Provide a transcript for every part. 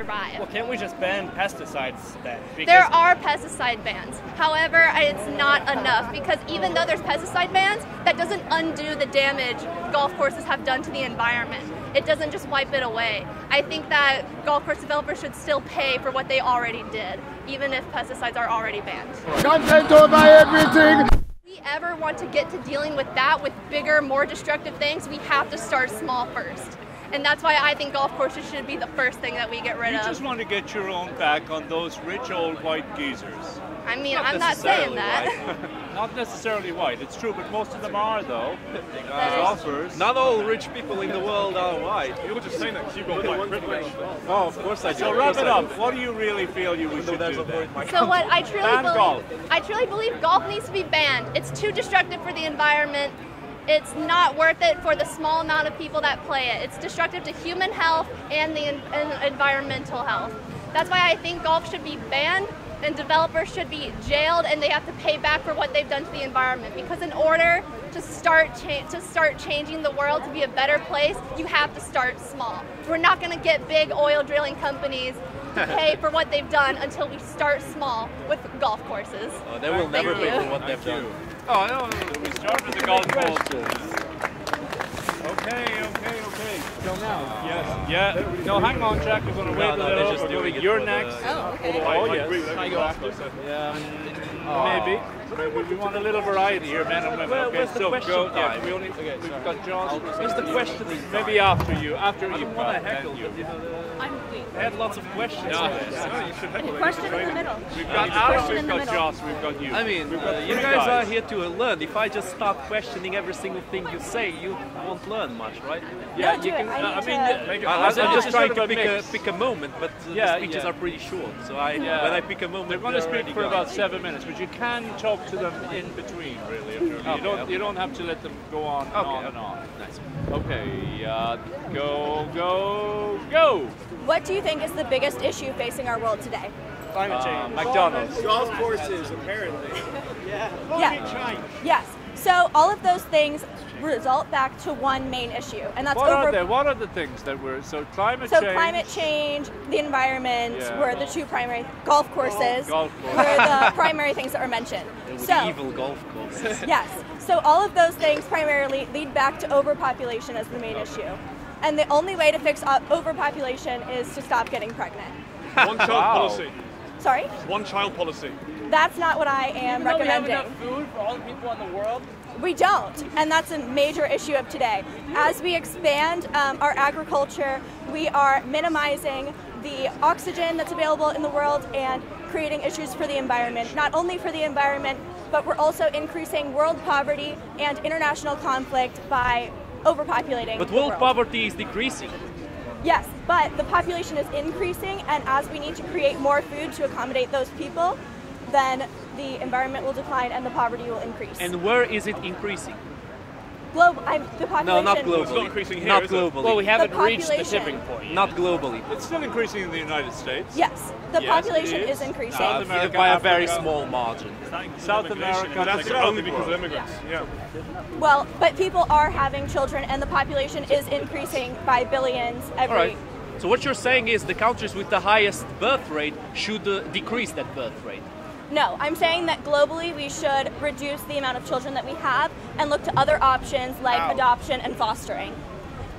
survive. Well, can't we just ban pesticides then? There are pesticide bans. However, it's not enough because even though there's pesticide bans, that doesn't undo the damage golf courses have done to the environment. It doesn't just wipe it away. I think that golf course developers should still pay for what they already did, even if pesticides are already banned. Content over everything! If we ever want to get to dealing with that, with bigger, more destructive things, we have to start small first. And that's why I think golf courses should be the first thing that we get rid of. You just want to get your own back on those rich old white geezers. I mean, I'm not saying that. Not necessarily white, it's true, but most of them are, though. Golfers. Not all rich people in the world are white. You were just saying that because you've got white privilege. Oh, of course I do. So wrap it up. What do you really feel we should do then? So what I truly believe golf needs to be banned. It's too destructive for the environment. It's not worth it for the small amount of people that play it. It's destructive to human health and the environmental health. That's why I think golf should be banned and developers should be jailed and they have to pay back for what they've done to the environment. Because in order to start changing the world to be a better place, you have to start small. We're not going to get big oil drilling companies to pay for what they've done until we start small with golf courses. Oh, they will never pay for what they've done. Oh, no, we start with the golf course. Okay. Till now. Yes. Yeah. No, hang on, Jack. We're going to wait a little. We're going. You're next. Oh, okay. Oh, yes. I go after. Yeah. Maybe. We want a little variety here, men and women. Okay, so go. Yeah, we've got John. What's the question? Maybe after you. After you. I don't want to heckle, you. I had lots of questions. Question in the middle. We've got Alex, we've got Joss, we've got you. I mean, you guys are here to learn. If I just start questioning every single thing you say, you won't learn much, right? Yeah, you can. I'm just trying to pick a moment, but the speeches are pretty short. So when I pick a moment, they're going to speak for about 7 minutes, but you can talk to them in between, really. You don't have to let them go on and on and on. Nice. Okay, go! What do you think is the biggest issue facing our world today? Climate change. McDonald's. Golf courses, apparently. Yes. So all of those things result back to one main issue, and that's What are the things that were climate change, the environment were the two primary golf courses were the primary things that were mentioned. Evil golf courses. Yes. So all of those things primarily lead back to overpopulation as the main issue. And the only way to fix overpopulation is to stop getting pregnant. One child policy. Sorry? One child policy. That's not what I am recommending. We have enough food for all the people in the world? We don't, and that's a major issue of today. As we expand our agriculture, we are minimizing the oxygen that's available in the world and creating issues for the environment. Not only for the environment, but we're also increasing world poverty and international conflict by overpopulating But the world world. poverty is decreasing. Yes, but the population is increasing, and as we need to create more food to accommodate those people, then the environment will decline and the poverty will increase. And where is it increasing? The population... No, not globally. It's not increasing here, Not is it? globally. Well, we haven't The reached the population. tipping point. Not globally. It's still increasing in the United States. Yes, the Yes, population it is increasing. South America, By a very Africa. small margin. South America, That's only because of immigrants. Yeah. Well, but people are having children and the population is increasing by billions every... All right. So what you're saying is the countries with the highest birth rate should decrease that birth rate. No, I'm saying that globally we should reduce the amount of children that we have and look to other options like adoption and fostering.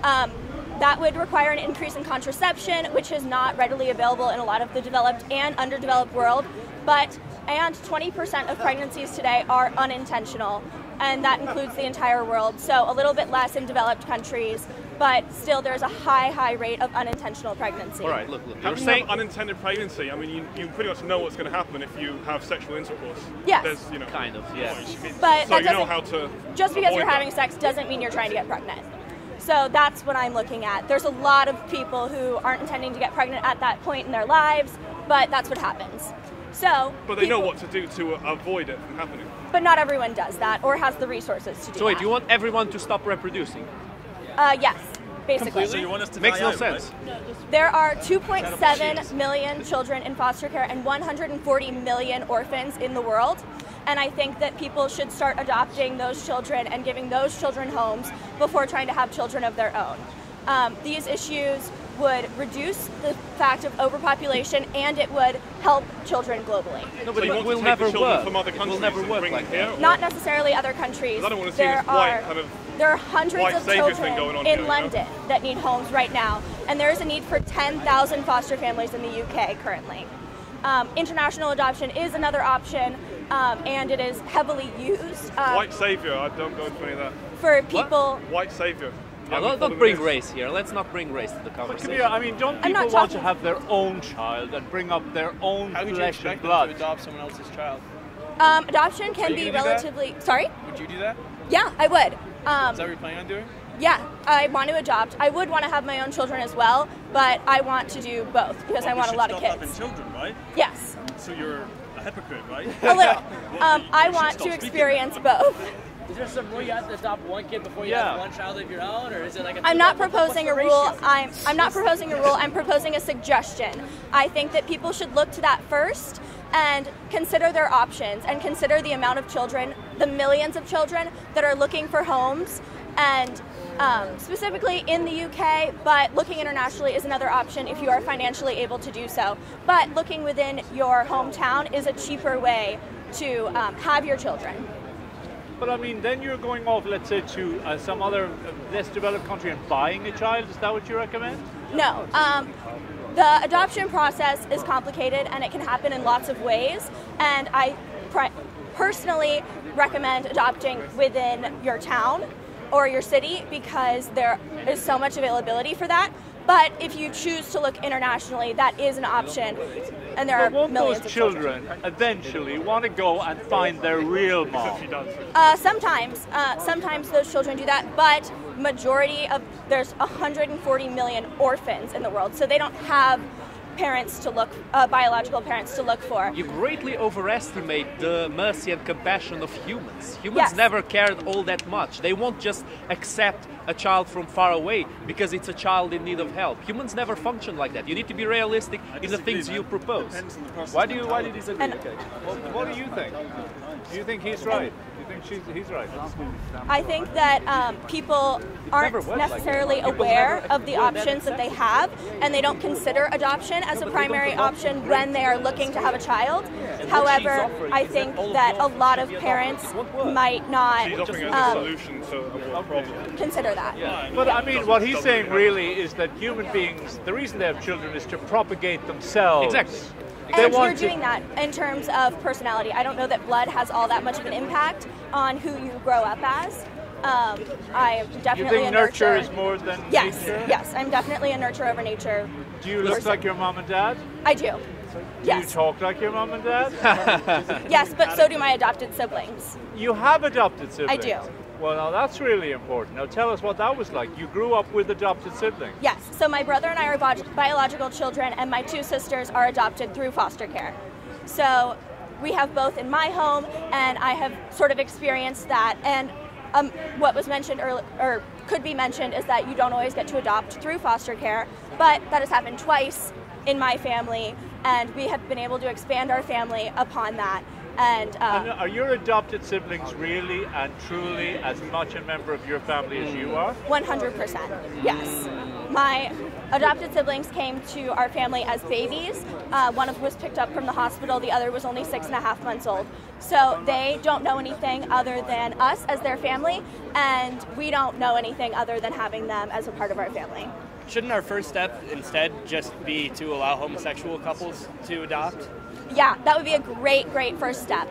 That would require an increase in contraception, which is not readily available in a lot of the developed and underdeveloped world, and 20% of pregnancies today are unintentional, and that includes the entire world, so a little bit less in developed countries, but still there's a high rate of unintentional pregnancy. All right, look. You're saying unintended pregnancy. I mean, you pretty much know what's going to happen if you have sexual intercourse. Yes. There's, Kind of, yeah. But so that you know doesn't- how to just because you're avoid having that. sex doesn't mean you're trying to get pregnant. So that's what I'm looking at. There's a lot of people who aren't intending to get pregnant at that point in their lives, but that's what happens. So, But they know what to do to avoid it from happening. But not everyone does that or has the resources to do So wait, that. you want everyone to stop reproducing? Yes, basically. So you want us to Makes die no out, sense. There are 2.7 million children in foster care and 140 million orphans in the world. And I think that people should start adopting those children and giving those children homes before trying to have children of their own. these issues would reduce the fact of overpopulation, and it would help children globally. No, So but you it want will to take the never children work. from other It will countries never and work bring like them here? that. Not necessarily other countries. I don't want to see this white kind of There are hundreds white of saviour children thing going on in here, London that need homes right now, and there is a need for 10,000 foster families in the UK currently. International adoption is another option, and it is heavily used white saviour. I don't go into any of that. for people. White saviour. Don't bring race here. Let's not bring race to the But conversation. Camille, I mean, don't I'm not people want to talking- have their own child and bring up their own How would you flesh expect and them blood? to adopt someone else's child? Adoption can you be gonna do that? relatively. Sorry? Would you do that? Yeah, I would. Is that what you're planning on doing? Yeah, I want to adopt. I would want to have my own children as well, but I want to do both because I want a lot of kids. Children, right? Yes, So you're a hypocrite, right? a little. I you want should to stop speaking. experience both. Is there some rule you have to adopt one kid before you Yeah. have one child of your own, or is it like a? I'm not proposing a rule. I'm not proposing a rule. I'm proposing a suggestion. I think that people should look to that first and consider their options and consider the amount of children, the millions of children that are looking for homes, and specifically in the UK, but looking internationally is another option if you are financially able to do so. But looking within your hometown is a cheaper way to have your children. But I mean, then you're going off, let's say, to some other less developed country and buying a child. Is that what you recommend? No. The adoption process is complicated and it can happen in lots of ways. And I personally recommend adopting within your town or your city because there is so much availability for that. But if you choose to look internationally, that is an option. And there are But won't millions those of children eventually want to go and find their real mom? Sometimes those children do that, but there's 140 million orphans in the world, so they don't have parents to look, biological parents to look for. You greatly overestimate the mercy and compassion of humans. Humans Yes. never cared all that much. They won't just accept a child from far away because it's a child in need of help. Humans never function like that. You need to be realistic in the things you propose. Why do you disagree? And- Okay. Well, what do you think? Do you think he's right? Do you think he's right? I think that people aren't never was like necessarily that. People aware never of the were that options that they have, and they don't consider adoption as a primary option when they are looking to have a child. However, I think that a lot of parents might not She's offering us a solution to a problem. consider that. But I mean, what he's saying really is that human beings, the reason they have children is to propagate themselves. Exactly. They And you're want to- doing that in terms of personality. I don't know that blood has all that much of an impact on who you grow up as. I am You definitely think a nurture nurturer. is more than Yes, nature? yes, I'm definitely a nurture over nature. Do you look like your mom and dad? I do. Do you Yes, talk like your mom and dad? yes, but so do my adopted siblings. You have adopted siblings? I do. Well, now that's really important. Now tell us what that was like. You grew up with adopted siblings. Yes, so my brother and I are biological children, and my two sisters are adopted through foster care. So we have both in my home, and I have sort of experienced that. And what was mentioned earlier, or could be mentioned, is that you don't always get to adopt through foster care, but that has happened twice in my family, and we have been able to expand our family upon that. And Are your adopted siblings really and truly as much a member of your family as you are? 100%, yes. My adopted siblings came to our family as babies. One of them was picked up from the hospital, the other was only 6.5 months old. So they don't know anything other than us as their family, and we don't know anything other than having them as a part of our family. Shouldn't our first step instead just be to allow homosexual couples to adopt? Yeah, that would be a great, great first step.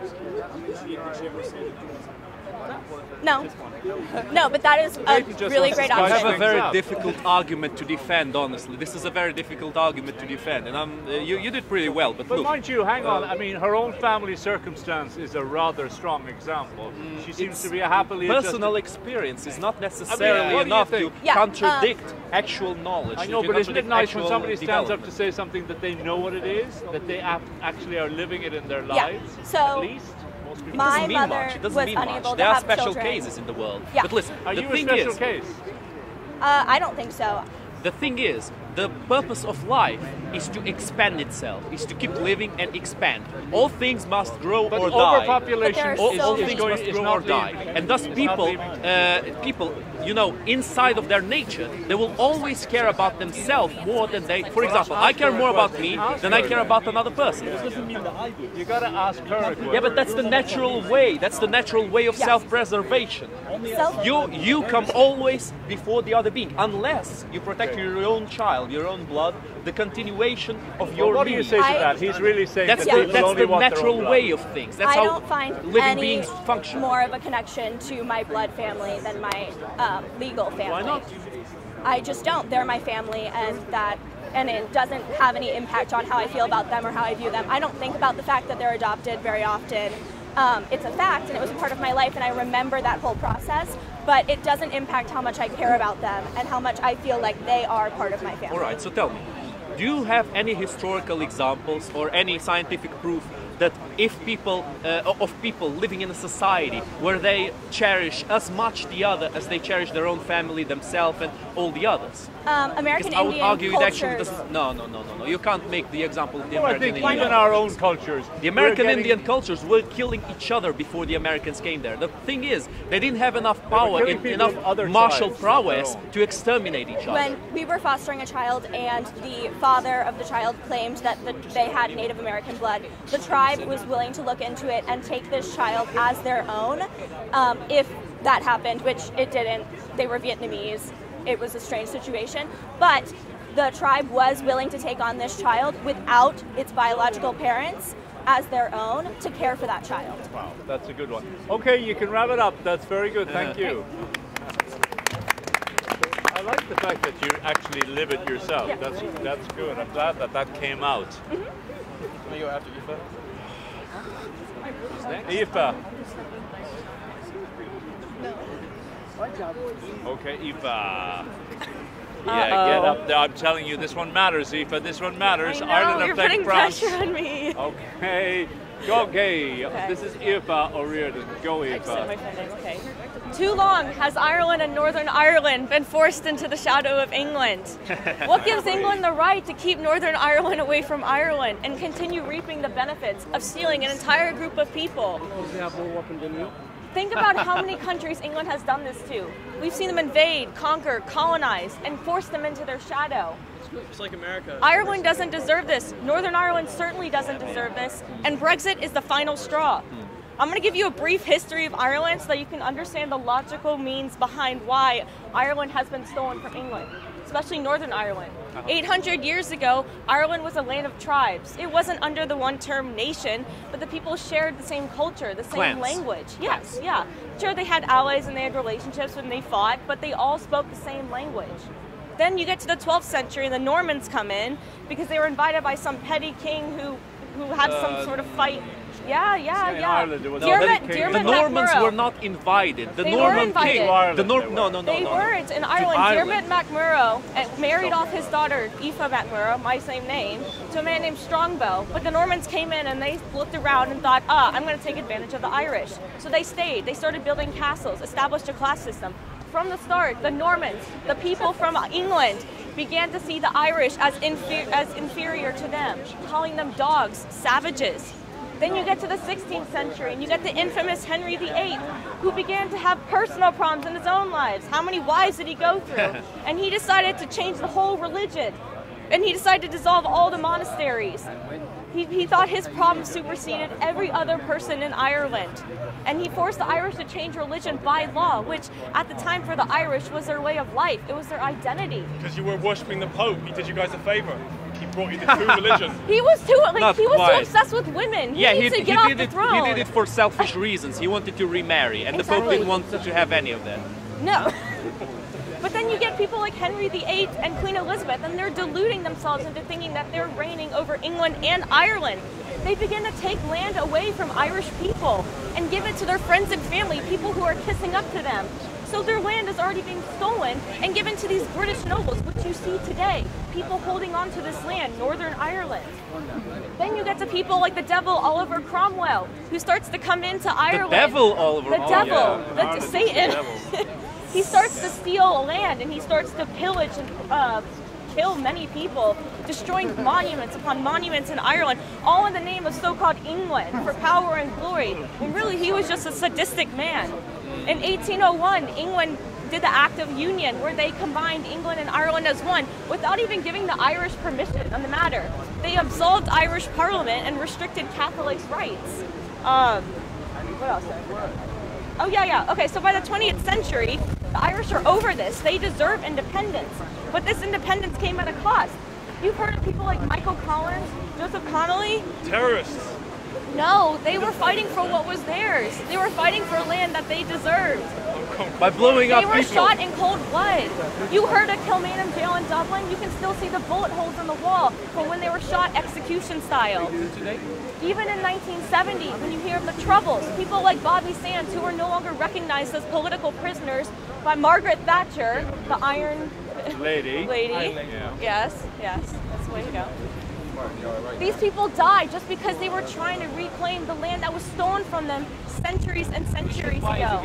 No, but that is a Maybe just really wants great to I spice have option. a things very up. difficult argument to defend, honestly. This is a very difficult argument to defend, and you did pretty well, but But look. mind you, hang on. I mean, her own family circumstance is a rather strong example. She seems It's to be a happily personal adjusted. experience is not necessarily what do you enough to think? Yeah, contradict actual knowledge. I know, to but isn't it contradict nice when actual somebody stands up development. to say something that they know what it is, that they actually are living it in their Yeah, lives? so at least most people. my It doesn't mean mother much. It doesn't was mean unable much. to There are have special children. cases in the world. Yeah. But listen, Are the you a thing special is, case? I don't think so. the thing is, the purpose of life is to expand itself, is to keep living and expand. All things must grow But or die. overpopulation But there are All so things many- must is grow not or die. leaving. And thus It's not people, leaving. people you know, inside of their nature, they will always care about themselves more than they. For example, I care more about me than I care about another person. You gotta ask her a question. Yeah, but that's the natural way. That's the natural way of self-preservation. You come always before the other being, unless you protect your own child, your own blood, the continuation of your What do you say to that? He's really saying that's that the natural way of things. That's I how don't find living any beings function. more of a connection to my blood family than my legal family. Why not? I just don't. They're my family, and it doesn't have any impact on how I feel about them or how I view them. I don't think about the fact that they're adopted very often. It's a fact, and it was a part of my life, and I remember that whole process, but it doesn't impact how much I care about them and how much I feel like they are part of my family. All right, so tell me, do you have any historical examples or any scientific proof that if people, of people living in a society where they cherish as much the other as they cherish their own family, themselves, and all the others? American I would Indian argue it actually cultures. does. No. You can't make the example of the No, I American think Indian. even our own cultures. The American Indian cultures were killing each other before the Americans came there. The thing is, they didn't have enough power, enough martial prowess to exterminate each other. When we were fostering a child and the father of the child claimed that they had Native American blood, the tribe was willing to look into it and take this child as their own. If that happened, which it didn't, they were Vietnamese. It was a strange situation, but the tribe was willing to take on this child without its biological parents as their own to care for that child. Wow, that's a good one. Okay, you can wrap it up. That's very good. Thank you. I like the fact that you actually live it yourself. Yeah. That's good. I'm glad that came out. Can we go after Aoife? Aoife. Okay, Aoife. Yeah, get up there. I'm telling you, this one matters, Aoife. This one matters. I know, Ireland you're affect putting France. pressure on me. Okay. Okay. This is Aoife O'Riordan. Go, Aoife. Okay. Too long has Ireland and Northern Ireland been forced into the shadow of England. What gives England the right to keep Northern Ireland away from Ireland and continue reaping the benefits of stealing an entire group of people? Think about how many countries England has done this to. We've seen them invade, conquer, colonize, and force them into their shadow. It's like America. Ireland doesn't deserve this. Northern Ireland certainly doesn't deserve this. And Brexit is the final straw. I'm going to give you a brief history of Ireland so that you can understand the logical means behind why Ireland has been stolen from England, especially Northern Ireland. 800 years ago, Ireland was a land of tribes. It wasn't under the one-term nation, but the people shared the same culture, the same language. Yes, yeah. Sure, they had allies and they had relationships when they fought, but they all spoke the same language. Then you get to the 12th century and the Normans come in because they were invited by some petty king who had some sort of fight. Yeah. The Normans were not invited. The Norman king. They weren't in Ireland. Dermot MacMurrough married off his daughter, Aoife MacMurrough, my same name, to a man named Strongbow. But the Normans came in and they looked around and thought, I'm going to take advantage of the Irish. So they stayed. They started building castles, established a class system. From the start, the Normans, the people from England, began to see the Irish as inferior to them, calling them dogs, savages. Then you get to the 16th century and you get the infamous Henry VIII, who began to have personal problems in his own lives. How many wives did he go through? And he decided to change the whole religion. And he decided to dissolve all the monasteries. He thought his problem superseded every other person in Ireland. And he forced the Irish to change religion by law, which at the time for the Irish was their way of life. It was their identity. Because you were worshipping the Pope, he did you guys a favor. He brought you the true religion. He was too obsessed with women. He needs to get off the throne. He did it for selfish reasons. He wanted to remarry, and the Pope didn't want to have any of that. No. But then you get people like Henry VIII and Queen Elizabeth, and they're deluding themselves into thinking that they're reigning over England and Ireland. They begin to take land away from Irish people and give it to their friends and family, people who are kissing up to them. So their land is already being stolen and given to these British nobles, which you see today. People holding on to this land, Northern Ireland. Then you get to people like the devil Oliver Cromwell, who starts to come into Ireland. The devil Oliver Cromwell. The devil, Satan. He starts to steal land and he starts to pillage and kill many people, destroying monuments upon monuments in Ireland, all in the name of so-called England for power and glory. When really he was just a sadistic man. In 1801, England did the Act of Union, where they combined England and Ireland as one without even giving the Irish permission on the matter. They absolved Irish Parliament and restricted Catholics' rights. What else? Oh yeah. Okay, so by the 20th century, the Irish are over this. They deserve independence, but this independence came at a cost. You've heard of people like Michael Collins, Joseph Connolly? Terrorists. No, they were fighting for what was theirs. They were fighting for land that they deserved. By blowing up people. They were shot in cold blood. You heard of Kilmainham Jail in Dublin? You can still see the bullet holes in the wall from when they were shot execution style. Even in 1970, when you hear of the Troubles, people like Bobby Sands, who are no longer recognized as political prisoners by Margaret Thatcher, the Iron Lady. Yes, that's the way to go. These people died just because they were trying to reclaim the land that was stolen from them centuries and centuries ago.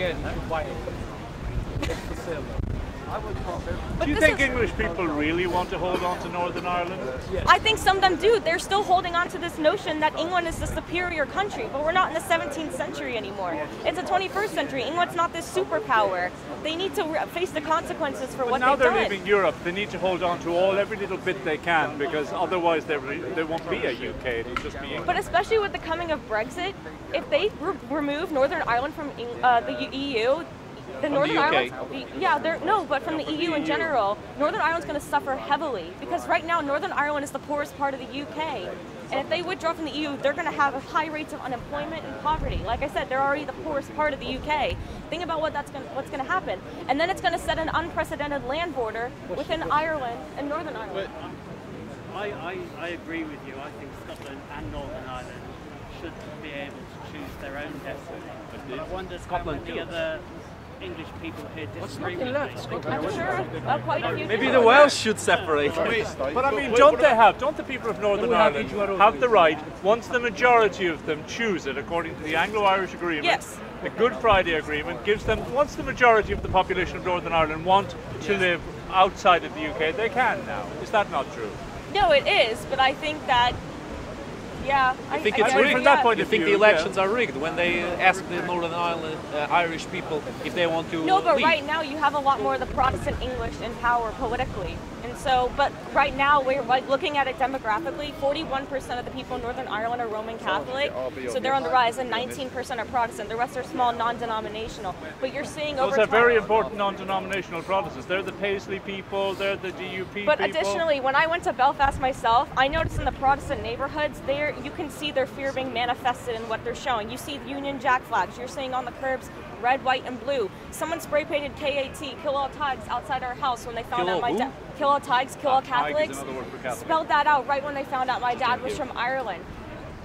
Do you think English people really want to hold on to Northern Ireland? I think some of them do. They're still holding on to this notion that England is the superior country, but we're not in the 17th century anymore. It's the 21st century. England's not this superpower. They need to face the consequences for what they've done. Now they're leaving Europe. They need to hold on to every little bit they can, because otherwise there won't be a UK. It'll just be England. But especially with the coming of Brexit, if they remove Northern Ireland from the EU, the Northern Ireland, but from the EU in general, Northern Ireland's going to suffer heavily, because right now Northern Ireland is the poorest part of the UK. And if they withdraw from the EU, they're going to have high rates of unemployment and poverty. Like I said, they're already the poorest part of the UK. Think about what's going to happen. And then it's going to set an unprecedented land border within Ireland and Northern Ireland. I agree with you. I think Scotland and Northern Ireland should be able to choose their own destiny. But I wonder how many other English people here disagree with me. I'm sure quite a few. Maybe the Welsh should separate. But I mean, don't the people of Northern Ireland have the right, once the majority of them choose it, according to the Anglo-Irish Agreement, yes. The Good Friday Agreement gives them, once the majority of the population of Northern Ireland want to live outside of the UK, they can now. Is that not true? No, it is, but I think that I think it's rigged. From that point of view, the elections are rigged when they ask the Northern Ireland Irish people if they want to. No, but leave. right now you have a lot more of the Protestant English in power politically, and so. But right now we're looking at it demographically. 41% of the people in Northern Ireland are Roman Catholic, so they're on the rise, and 19% are Protestant. The rest are small, non-denominational. But you're seeing over. Those are very important non-denominational Protestants. They're the Paisley people. They're the DUP people. But additionally, when I went to Belfast myself, I noticed in the Protestant neighborhoods you can see their fear being manifested in what they're showing. You see Union Jack flags. You're seeing on the curbs red, white, and blue. Someone spray painted KAT, kill all Tigers, outside our house when they found out my dad. Kill all Tigers, kill all Catholics. Spelled that out right when they found out my dad was from Ireland.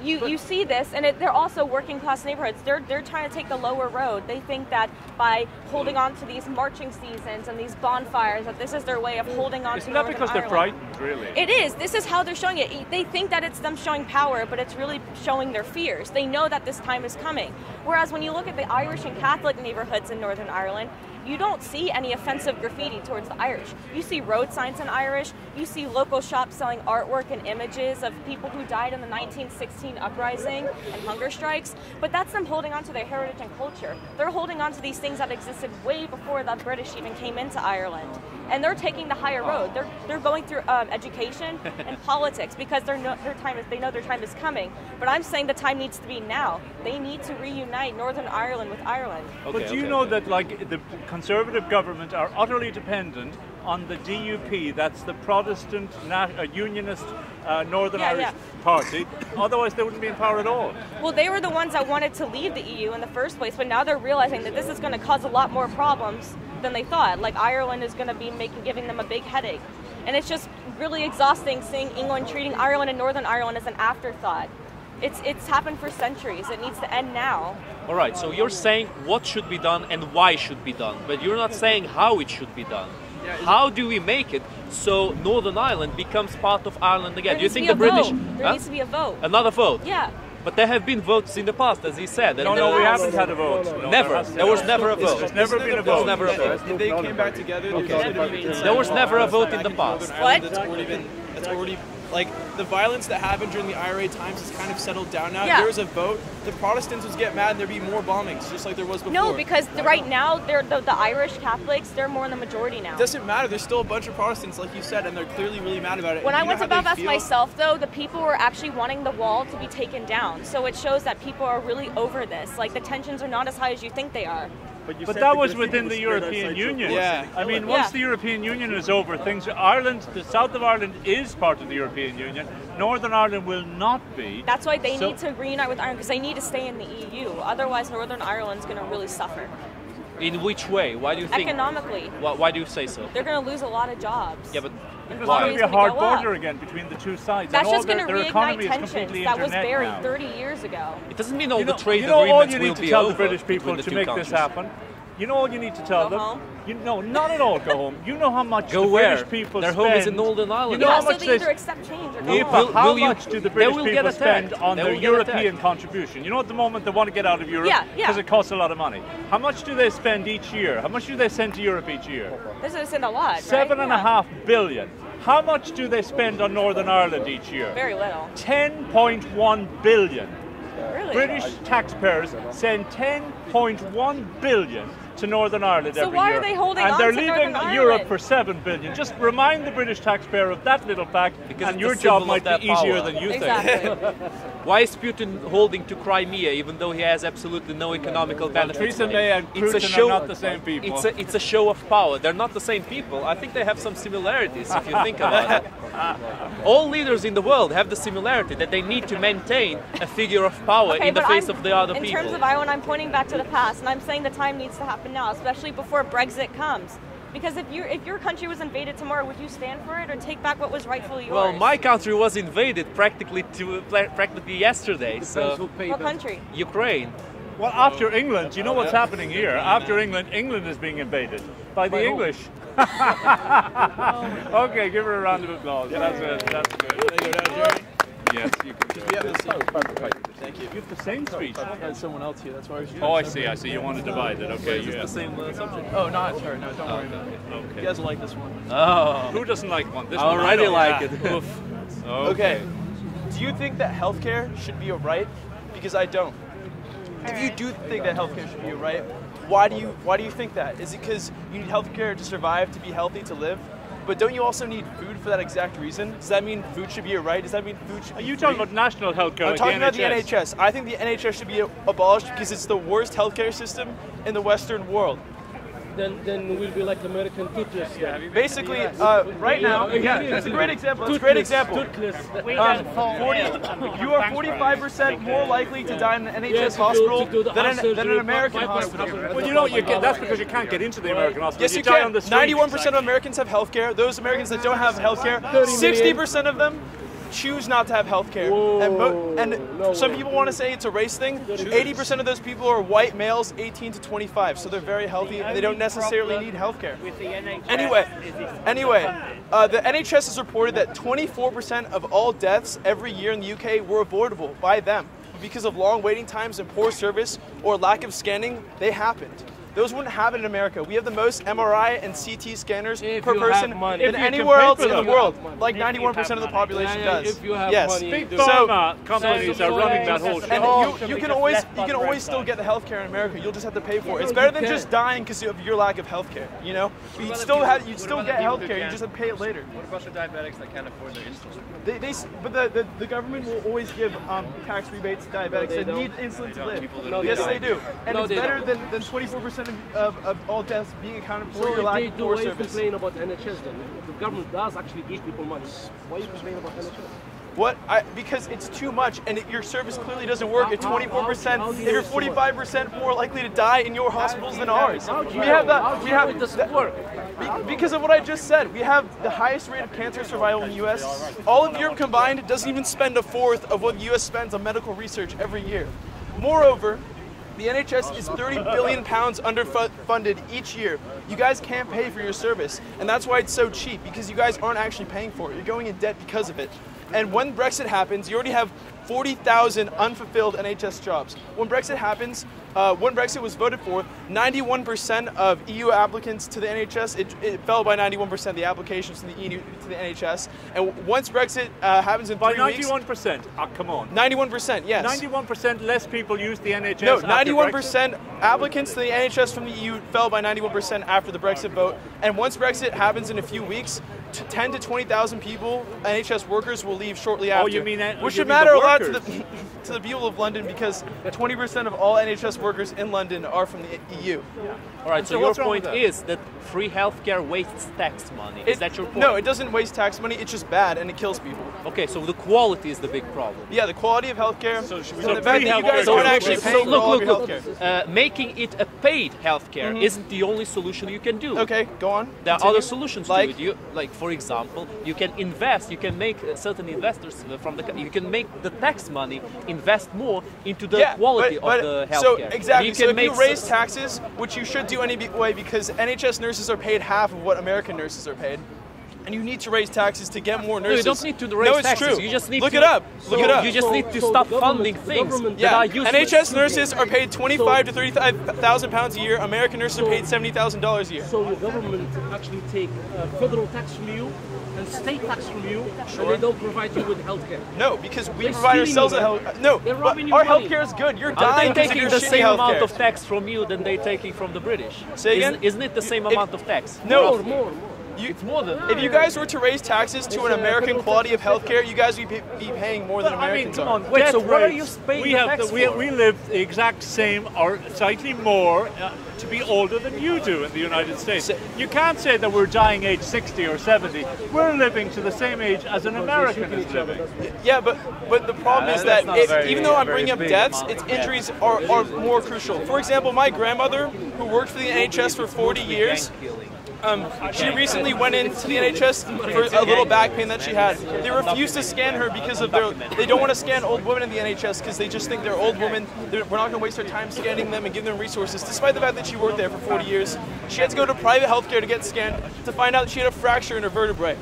You see this, and they're also working class neighborhoods. They're trying to take the lower road. They think that by holding on to these marching seasons and these bonfires, that this is their way of holding on to Northern Ireland. Isn't that because they're frightened, really? It is. This is how they're showing it. They think that it's them showing power, but it's really showing their fears. They know that this time is coming. Whereas when you look at the Irish and Catholic neighborhoods in Northern Ireland, you don't see any offensive graffiti towards the Irish. You see road signs in Irish. You see local shops selling artwork and images of people who died in the 1916 uprising and hunger strikes. But that's them holding on to their heritage and culture. They're holding on to these things that existed way before the British even came into Ireland. And they're taking the higher road. They're going through education and politics because they know their time is coming. But I'm saying the time needs to be now. They need to reunite Northern Ireland with Ireland. But do you know that the Conservative government are utterly dependent on the DUP, that's the Protestant Unionist Northern Irish Party, otherwise they wouldn't be in power at all. Well, they were the ones that wanted to leave the EU in the first place, but now they're realizing that this is going to cause a lot more problems than they thought. Like Ireland is going to be giving them a big headache. And it's just really exhausting seeing England treating Ireland and Northern Ireland as an afterthought. It's happened for centuries. It needs to end now. All right, so you're saying what should be done and why should be done, but you're not saying how it should be done. How do we make it so Northern Ireland becomes part of Ireland again? Do you think the British... There needs to be a vote. Another vote? Yeah. But there have been votes in the past, as he said. No, we haven't had a vote. No, never. There was never a vote. There's never been a vote. If they came back together, there was never a vote in the past. What? That's already, like, the violence that happened during the IRA times has kind of settled down now. Yeah. If there was a vote, the Protestants would get mad and there'd be more bombings, just like there was before. No, because right now, the Irish Catholics, they're more in the majority now. It doesn't matter. There's still a bunch of Protestants, like you said, and they're clearly really mad about it. When And I you went know to how they Belfast feel? myself, though, the people were actually wanting the wall to be taken down. So it shows that people are really over this. Like, the tensions are not as high as you think they are. But that was within the European Union. Yeah. I mean, once the European Union is over, Ireland, the south of Ireland is part of the European Union. Northern Ireland will not be. That's why they need to reunite with Ireland, because they need to stay in the EU. Otherwise, Northern Ireland's going to really suffer. In which way? Why do you think? Economically. Why do you say so? They're going to lose a lot of jobs. Yeah, but there's going to be a hard border again between the two sides. That's and just going to reignite tensions that was internet buried now. 30 years ago. It doesn't mean all the trade all agreements you will need to be tell over the British people between the to two make countries. this happen. You know all you need to tell them. Home? No, not at all. Go home. You know how much Go the where? British people Their spend. home is in Northern Ireland. You know Yeah, how so much they either accept change or go home. How much do the British people get spend attacked. on They their will get European attacked. contribution? You know, at the moment they want to get out of Europe Yeah. because it costs a lot of money. How much do they spend each year? How much do they send to Europe each year? This is a lot, right? 7.5 billion. How much do they spend on Northern Ireland each year? Very little. 10.1 billion. Really? British taxpayers send 10.1 billion to Northern Ireland So every why year. are they holding and on they're to leaving Northern Europe Ireland? for 7 billion. Just remind the British taxpayer of that little fact, Because and it's your the job symbol might of be their easier power. than you Exactly. think. Why is Putin holding to Crimea even though he has absolutely no economical benefits? Theresa from it? May and It's a Putin show. are not the same people. It's a show of power. They're not the same people. I think they have some similarities if you think about it. All leaders in the world have the similarity that they need to maintain a figure of power Okay, in the but face of the other in people. terms of Ireland, I'm pointing back to the past, and I'm saying the time needs to happen now, especially before Brexit comes. Because if your country was invaded tomorrow, would you stand for it or take back what was rightfully yours? Well, my country was invaded practically yesterday. So What country? Ukraine. Well, after England, you know what's happening here? After England is being invaded by the English. Okay, give her a round of applause. That's it. That's good. Yes, you can do it. Thank you. You have the same speech. And someone else here, that's why I was Oh, I see. You want to divide it. Okay, Is this the same subject? Oh, no, it's her. No, don't worry about it. Okay. You guys will like this one. Oh. Who doesn't like one? This I one already don't. like it. Oof. Okay. Do you think that healthcare should be a right? Because I don't. If you do think that healthcare should be a right, why do you think that? Is it because you need healthcare to survive, to be healthy, to live? But don't you also need food for that exact reason? Does that mean food should be a right? Does that mean food should be Are you free? talking about national health care? I'm like talking the about the NHS. I think the NHS should be abolished because it's the worst healthcare system in the Western world. Then we'll be like American toothless. Basically, right now, that's a great example. That's a great example. You are 45% more likely to die in an NHS hospital than an American hospital. Well, you know, that's because you can't get into the American hospital. Yes, you die can. on the street. 91% of Americans have health care. Those Americans that don't have health care, 60% of them choose not to have health care. And some people want to say it's a race thing. 80% of those people are white males, 18 to 25, so they're very healthy and they don't necessarily need health care. Anyway, the NHS has reported that 24% of all deaths every year in the UK were avoidable by them. But because of long waiting times and poor service or lack of scanning, they happened. Those wouldn't happen in America. We have the most MRI and CT scanners per person than anywhere else in the world. Like 91% of the population does. If you have yes. money, Big pharma companies are running that whole shit. And you can always still get the health care in America. You'll just have to pay for it. It's better than just dying because of your lack of health care. You know, you'd still get health care. You just have to pay it later. What about the diabetics that can't afford their insulin? But the government will always give tax rebates to diabetics that need insulin to live. Yes, they do. And it's better than 24% of all deaths being accounted for your lack of poor service. Why you complain about NHS then? The government does actually give people money. Why you complain about NHS? Because it's too much, and your service clearly doesn't work. At 24%, if you're 45% more likely to die in your hospitals than ours. We have because of what I just said. We have the highest rate of cancer survival in the U.S. All of Europe combined doesn't even spend a fourth of what the U.S. spends on medical research every year. Moreover, the NHS is £30 billion underfunded each year. You guys can't pay for your service, and that's why it's so cheap, because you guys aren't actually paying for it. You're going in debt because of it. And when Brexit happens, you already have 40,000 unfulfilled NHS jobs. When Brexit happens, when Brexit was voted for, 91% of EU applicants to the NHS, it fell by 91%, the applications to the EU to the NHS. And once Brexit happens in 3 weeks... By 91%? Come on. 91%, yes. 91% less people use the NHS. No, 91% applicants to the NHS from the EU fell by 91% after the Brexit vote. And once Brexit happens in a few weeks, 10 to 20,000 people, NHS workers, will leave shortly after. Oh, you mean which should matter a lot to the people of London, because 20% of all NHS workers in London are from the EU. Yeah. All right. So your point is that free healthcare wastes tax money. Is that your point? No, it doesn't waste tax money. It's just bad and it kills people. Okay, so the quality is the big problem. Yeah, the quality of healthcare. So the fact that you guys aren't actually paying for all of your healthcare. Making it a paid healthcare isn't the only solution you can do. Okay, go on. There are other solutions to it. Like, for example, you can invest. You can make certain investors from the. You can make the tax money invest more into the quality of the healthcare. So exactly. So if you raise taxes, which you should do anyway, because NHS nurses are paid half of what American nurses are paid. And you need to raise taxes to get more nurses. No, you don't need to raise taxes. True. You just need Look it up. Look it up. You just need to stop funding things that are useless. NHS nurses are paid £25,000 to £35,000 a year. American nurses are paid $70,000 a year. So your government actually take federal tax from you and state tax from you, and they don't provide you with healthcare. No, because we provide ourselves a health. No, but our healthcare is good. You're dying because taking the same amount of tax from you than they're taking from the British. Say again? Isn't it the same amount of tax? No, more. It's more than. If you guys were to raise taxes to an American quality of healthcare, you guys would be paying more than Americans come are. on. Wait, so what are you paying we tax for? We live the exact same or slightly more to be older than you do in the United States. You can't say that we're dying age 60 or 70. We're living to the same age as an American is living. Yeah, but the problem is that even though I'm bringing up deaths, its injuries are more crucial. For example, my grandmother, who worked for the NHS for 40 years, she recently went into the NHS for a little back pain that she had. They refused to scan her because of they don't want to scan old women in the NHS because they just think they're old women. We're not going to waste our time scanning them and give them resources. Despite the fact that she worked there for 40 years, she had to go to private healthcare to get scanned to find out that she had a fracture in her vertebrae.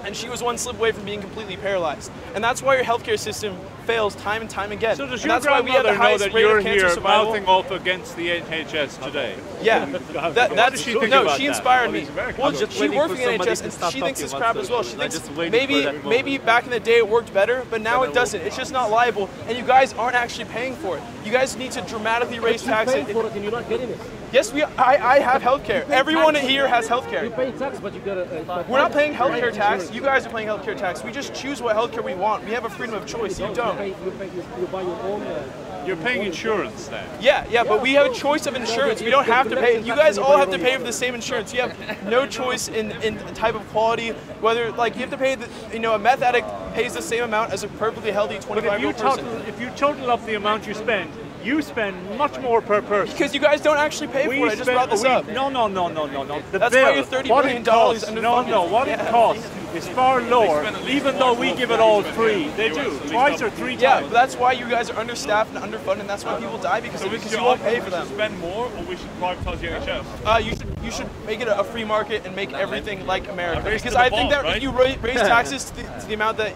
And she was one slip away from being completely paralyzed. And that's why your healthcare system fails time and time again. So does and your that's why we have the grandmother know highest that rate you're of cancer here survival. mouthing off against the NHS today? Yeah. What does she think about she that? inspired me. Well, she worked for the somebody NHS to and stop she thinks it's talking crap once as well. a- She I'm thinks just waiting for that moment. maybe back in the day it worked better, but now it doesn't. It's just not liable, and you guys aren't actually paying for it. You guys need to dramatically raise taxes. You're paying for it and you're not getting it. Yes, I have healthcare. Everyone here has healthcare. You're paying tax, but you got a... We're not paying healthcare tax. You guys are paying healthcare tax. We just choose what healthcare we want. We have a freedom of choice. You don't. You buy your own... You're paying insurance then? Yeah, but we have a choice of insurance. We don't have to pay. You guys all have to pay for the same insurance. You have no choice in type of quality. Whether, like, you have to pay, a meth addict pays the same amount as a perfectly healthy 25-year-old person. If you total up the amount you spend much more per person. Because you guys don't actually pay for it. I just brought this up. No. That's why you're $30 billion underfunded. What it costs is far lower, even though we give it all free. They do, twice or three times. Yeah, but that's why you guys are understaffed and underfunded, and that's why people die because you won't pay for them. Spend more, or we should privatise the NHS? You should make it a free market and make everything like America. Because I think that if you raise taxes to the amount that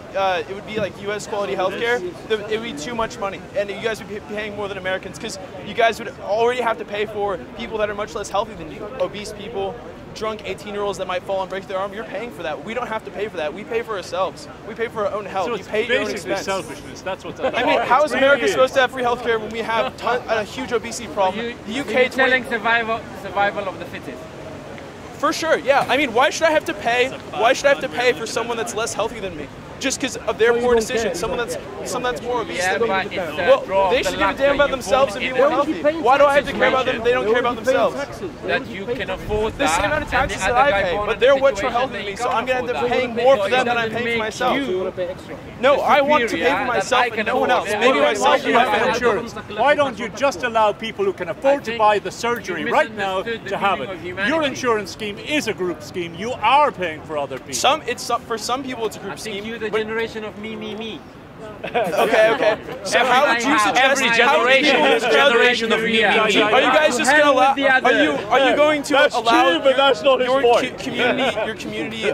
it would be like U.S. quality healthcare, it would be too much money, and you guys would be paying more than Americans because you guys would already have to pay for people that are much less healthy than you, obese people, drunk 18-year-olds that might fall and break their arm. You're paying for that. We don't have to pay for that. We pay for ourselves. We pay for our own health. So you pay your own basically expense. selfishness. That's what's at the I mean, heart. how is It America really supposed to have free healthcare when we have a huge obesity problem? The UK you're telling survival of the fittest. For sure, yeah. I mean, why should I have to pay? Why should I have to pay for someone that's less healthy than me? Just because of their poor decisions. Someone that's more obese than me. Well, they should give a damn about themselves and be more healthy. Why do I have to care about them if they don't care about themselves? That you can afford The same amount of taxes that I pay, but they're much more healthy than me, so I'm going to end up paying more for them than I'm paying for myself. No, I want to pay for myself and no one else. Maybe myself you have insurance. Why don't you just allow people who can afford to buy the surgery right now to have it? Your insurance scheme is a group scheme. You are paying for other people. For some people it's a group scheme. You're the generation of me. Okay. So how would you suggest every generation is a generation of me? Are you guys just going to allow? Are you going to allow but that's not his your point. community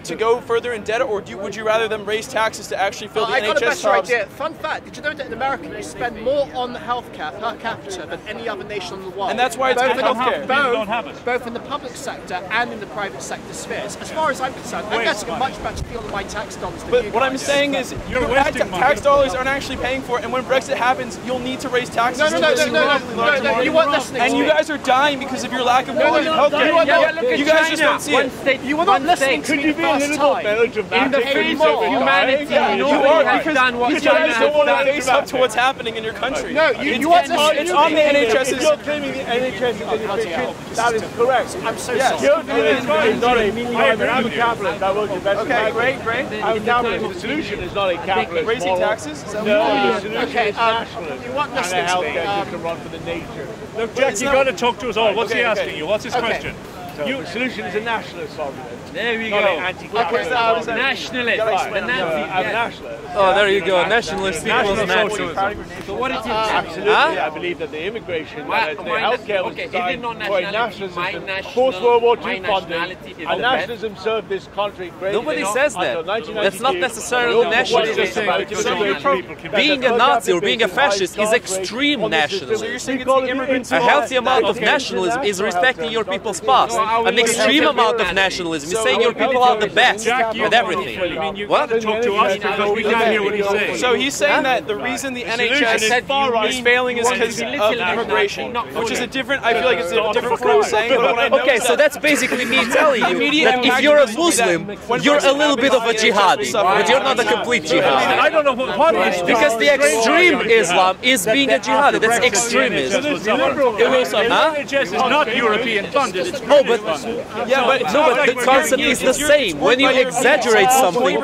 to go further in debt, or would you rather them raise taxes to actually fill the NHS I got a better jobs? idea. Fun fact, did you know that in America you spend more on healthcare per capita than any other nation in the world? And that's why it's good healthcare. Both in the public sector and in the private sector spheres. As far as I'm concerned, I'm getting a much better deal on my tax dollars than you guys. What I'm saying is, your tax dollars aren't actually paying for it, and when Brexit happens, you'll need to raise taxes. No, you weren't listening to me. And you guys are dying because of your lack of quality healthcare. You guys just don't see it. You were not listening to me the first time. In the face of humanity, nobody has done what China has don't want to done. face up to what's happening in your country. No, you want to. It's on the NHS's. You're claiming the NHS is inefficient. That is correct. I'm so sorry. You're not a capitalist. That was the best. Okay, great. I'm a capitalist. The solution is not a capitalist. Raising taxes? No, the solution is nationalism. You want and a healthcare system run for the nature. Look, Jack, you've got to talk to us all. What's he asking you? What's his question? So the solution is a nationalist sovereignty. There we Not go. an anti-capitalist. Nationalist. The Nazi. I'm nationalist. Oh, there you go. Nationalist equals nationalism. So what it is? Absolutely, I believe that the immigration, the healthcare was designed for a nationalism. Post-World War II funding, and nationalism served this country greatly. Nobody says that. That's not necessarily nationalism. nationalism. Being a Nazi or being a fascist is extreme nationalism. A healthy amount of nationalism is respecting your people's past. An extreme amount of nationalism is saying your people are the best at everything. What? Talk to us because we can't hear what he's saying. So he's saying that the reason the NHS is failing is because of immigration, which is a different. I feel like it's a different form of saying. But what I know Okay, so that's basically me telling you that if you're a Muslim, you're a little bit of a jihadi, but you're not a complete jihadi. I don't know what is Because the extreme Islam is being a jihadi. That's extremism. NHS is not European funded. It's Oh, but the concept is the same. When you exaggerate something,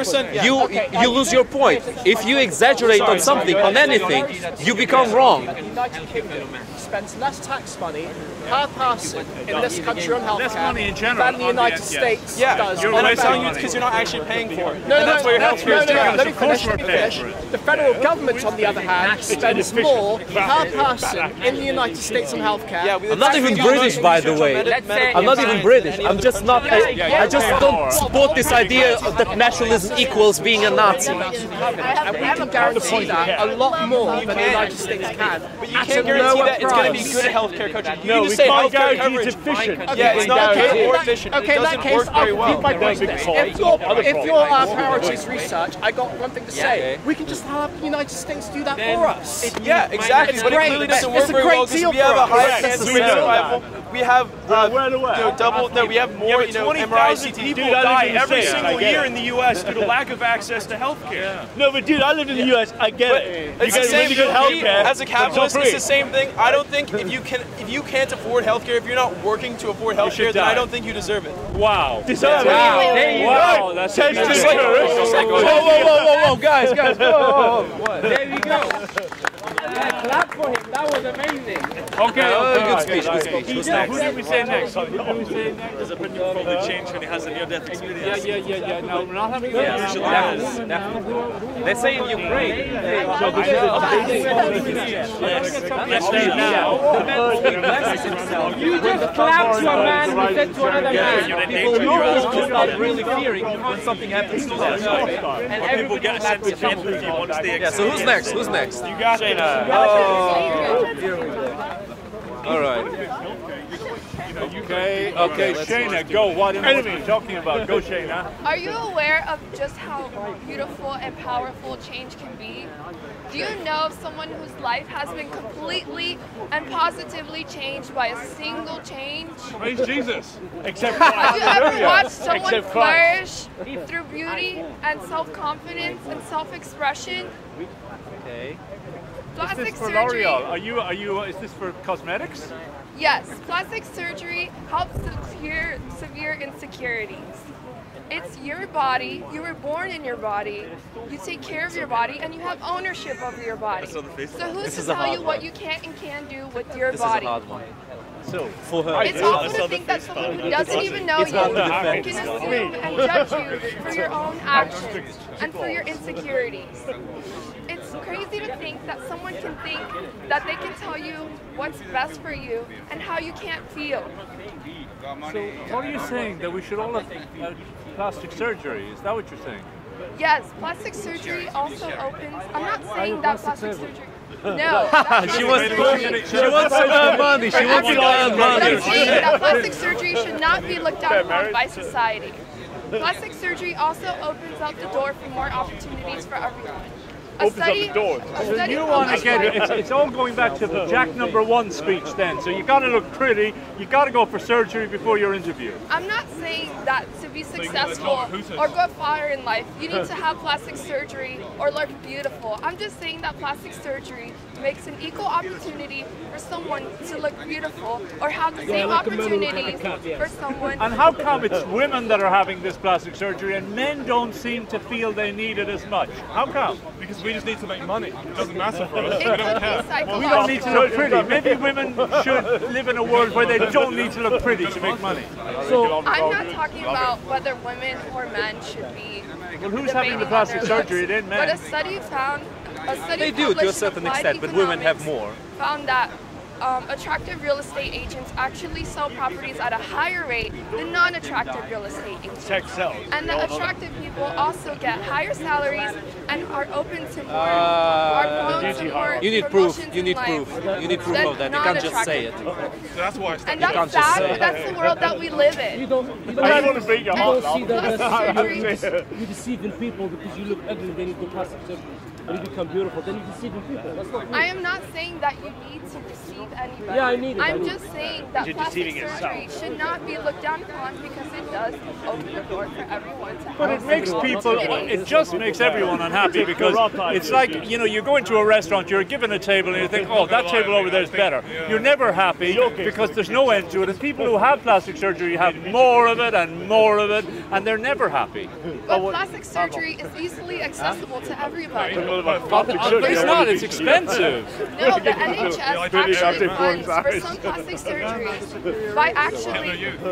you lose your point. If you exaggerate on something, on anything, you become wrong. The United Kingdom spends less tax money per person in this country on healthcare less money in general than the United States does. And I'm telling you it's because you're not actually paying for it. No, that's where your healthcare is doing. let me finish. The federal government, on the other hand, spends more per person in the United States on healthcare. I'm not even British, by the way. I'm not even British. I'm just not. I just don't support this idea that nationalism equals being a Nazi. And we can guarantee that a lot more than the United States can. But you can't guarantee that it's going to be good healthcare country. You can just say healthcare coverage. Yeah, it's not good or efficient. Okay, It in that doesn't case, work very I'll well. repeat my point then. If your priority is research, I got one thing to say. We can just have the United States do that for us. Yeah, exactly. But it clearly doesn't work very well because we have a higher chance of survival. We have double. No, we have more. MRI, CT. People die every single year in the U.S. due to lack of access to health care. No, but dude, I lived in the U.S. I get it. It's the same. As a capitalist, it's the same thing. I don't think if you can't afford healthcare, if you're not working to afford healthcare, then I don't think you deserve it. Wow. Deserve it. Wow. That's Whoa, guys. There we go. Clap for him. That was amazing. Okay. Good speech. Who's next? Who did we say next? Does a person probably change when he has a near-death experience? Yeah. No, we're not having Definitely. They say in Ukraine. You just clap to a man who said to another man. People know start really fearing when something happens to them. And people get a sense of empathy once they accept. So who's next? Who's next? You got it. All right. Okay, Shayna, go. What enemy are you talking about? Go, Shayna. Are you aware of just how beautiful and powerful change can be? Do you know of someone whose life has been completely and positively changed by a single change? Praise Jesus. Except Have you ever watched someone flourish through beauty and self-confidence and self-expression? Okay. Plastic Is this for surgery. L'Oreal? Is this for cosmetics? Yes, plastic surgery helps to clear severe insecurities. It's your body, you were born in your body, you take care of your body, and you have ownership over your body. So who's to tell you what you can and can't do with your body? This is a hard one. So for her, it's awful to think that someone who doesn't even know you can assume and judge you for your own actions and for your insecurities. It's crazy to think that someone can think that they can tell you what's best for you and how you can't feel. So what are you saying? That we should all have plastic surgery? Is that what you're saying? Yes, plastic surgery also opens. I'm not saying that plastic surgery. No. She wants to earn money. She wants to earn money. I'm saying that plastic surgery should not be looked down upon by society. Plastic surgery also opens up the door for more opportunities for everyone. So you want to get it's all going back to the Jack #1 speech then. So you got to look pretty, you got to go for surgery before your interview. I'm not saying that to be successful or go far in life, you need to have plastic surgery or look beautiful. I'm just saying that plastic surgery makes an equal opportunity for someone to look beautiful or have the same opportunities for someone. And how come it's women that are having this plastic surgery and men don't seem to feel they need it as much? How come? Because we just need to make money. It doesn't matter for us. We don't care. We don't need to look pretty. Maybe women should live in a world where they don't need to look pretty to make money. So I'm not talking about whether women or men should be. Well, who's having the plastic surgery? It ain't men. But a study found. They do to a certain extent, but women have more. Found that attractive real estate agents actually sell properties at a higher rate than non-attractive real estate agents. And that attractive people also get higher salaries and are open to more, are prone to more. You need proof. You need proof. You need proof of that. You can't just say it. That's why. And that's sad. That's the world that we live in. You don't see that you're deceiving people because you look ugly, then you go plastic surgery. When you become beautiful, then you're deceiving people. That's not I am not saying that you need to deceive anybody. Yeah, I need it. I'm just saying that plastic surgery should not be looked down upon because it does open the door for everyone to have. But it makes people, it just makes everyone unhappy because it's like, you know, you go into a restaurant, you're given a table and you think, oh, that table over there is better. You're never happy because there's no end to it. And people who have plastic surgery have more of it and more of it, and they're never happy. But plastic surgery is easily accessible to everybody. But it's not, it's expensive. No, the NHS actually funds for some plastic surgeries by actually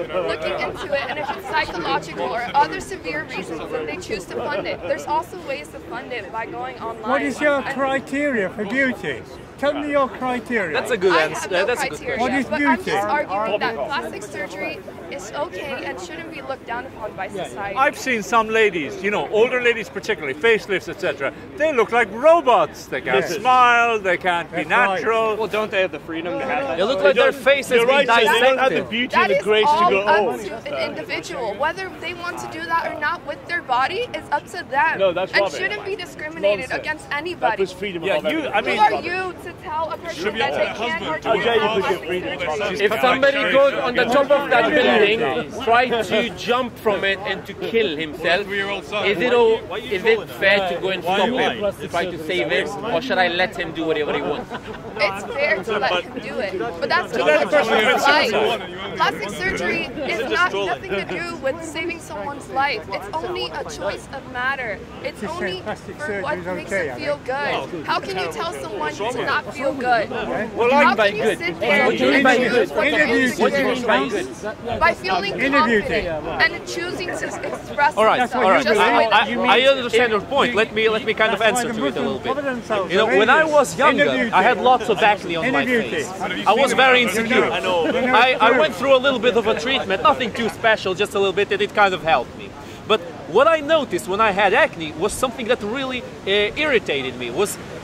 looking into it, and if it's psychological or other severe reasons, then they choose to fund it. There's also ways to fund it by going online. What is your criteria for beauty? Tell me your criteria. That's a good answer. No That's criteria, a good What is beauty? I'm just arguing that plastic surgery is okay and shouldn't be looked down upon by society. I've seen some ladies, you know, older ladies particularly, facelifts, etc. They look like robots. They can't smile, they can't be natural. Well, don't they have the freedom to have that? They look like their face has been dissected. They don't have the beauty and the grace to go, That is all up to an individual. Whether they want to do that or not with their body is up to them. No, that's and rubbish. shouldn't be discriminated against anybody. That was freedom of Who are you to tell a person that they can't or can't? If somebody goes on the top of that building, try to jump from it and to kill himself, is it fair to go and stop him, to try to save him, or should I let him do whatever he wants? It's fair to let him do it, but that's not a person's life. Plastic surgery is nothing to do with saving someone's life. It's only a choice of matter. It's only for what makes them feel good. How can you tell someone to not feel good? How can you sit there and choose what to do? By feeling confident and choosing to express All right. themselves. I understand your point. Let me kind of answer to it a little bit. You know, when I was younger, I had lots of acne on my face. I was very insecure. I went through a little bit of a treatment, nothing too special, just a little bit, and it kind of helped me. But what I noticed when I had acne was something that really irritated me.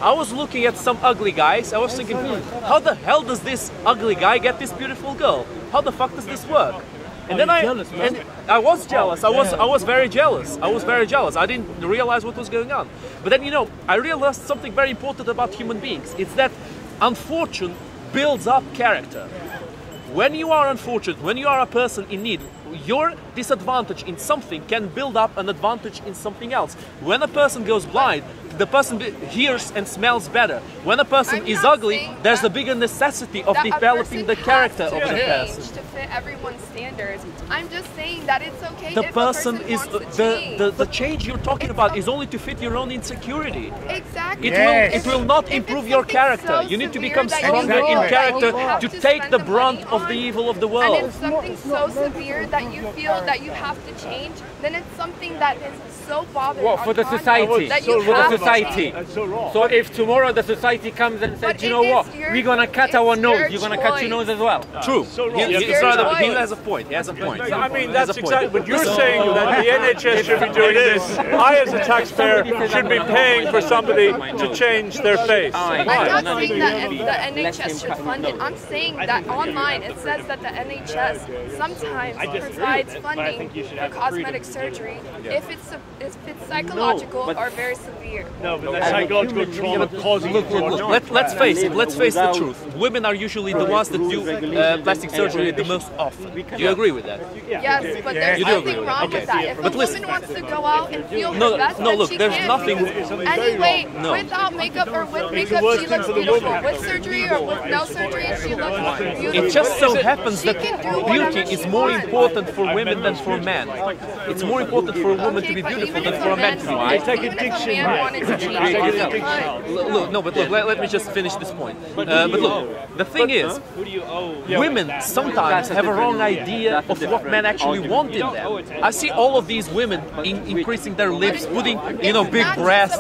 I was looking at some ugly guys. I was thinking, how the hell does this ugly guy get this beautiful girl? How the fuck does this work? And then I was jealous. I was very jealous. I was very jealous. I didn't realize what was going on. But then, you know, I realized something very important about human beings. It's that unfortune builds up character. When you are unfortunate, when you are a person in need, your disadvantage in something can build up an advantage in something else. When a person goes blind, the person hears and smells better. When a person is ugly, there's a bigger necessity of developing the character of the person. To fit everyone's standards. I'm just saying that it's okay The if person a person is wants to change. the change you're talking about is only to fit your own insecurity. Exactly. It will not improve your character. You need to become stronger in character to take the brunt of the evil of the world. And if something's so severe that you feel that you have to change, then it's something that is so bothering. What, for the society? For the society. So if tomorrow the society comes and says, you know what, we're going to cut our nose, you're going to cut your nose as well. True. He has a point. He has a point. I mean, that's exactly. But you're saying that the NHS should be doing this. I, as a taxpayer, should be paying for somebody to change their face. I'm not saying that the NHS should fund it. I'm saying that online it says that the NHS sometimes provides funding for cosmetic surgery if it's psychological or very severe. No, but that's psychological trauma causing. Let's face it. Let's face the truth. Women are usually the ones that do plastic surgery the most often. Do you agree with that? Yes, but there's nothing wrong with that. If a woman wants to go out and feel her best, then she there's can. nothing. Anyway, without makeup or with makeup, she looks beautiful. With surgery or with no surgery, she looks beautiful. It just so happens that beauty is more important for women than for men. It's more important for a woman to be beautiful than for a man to be beautiful. It's like addiction. Look, let me just finish this point. But look, the thing is, women sometimes have a wrong idea of what men actually want in them. I see all of these women increasing their lips, putting, big breasts,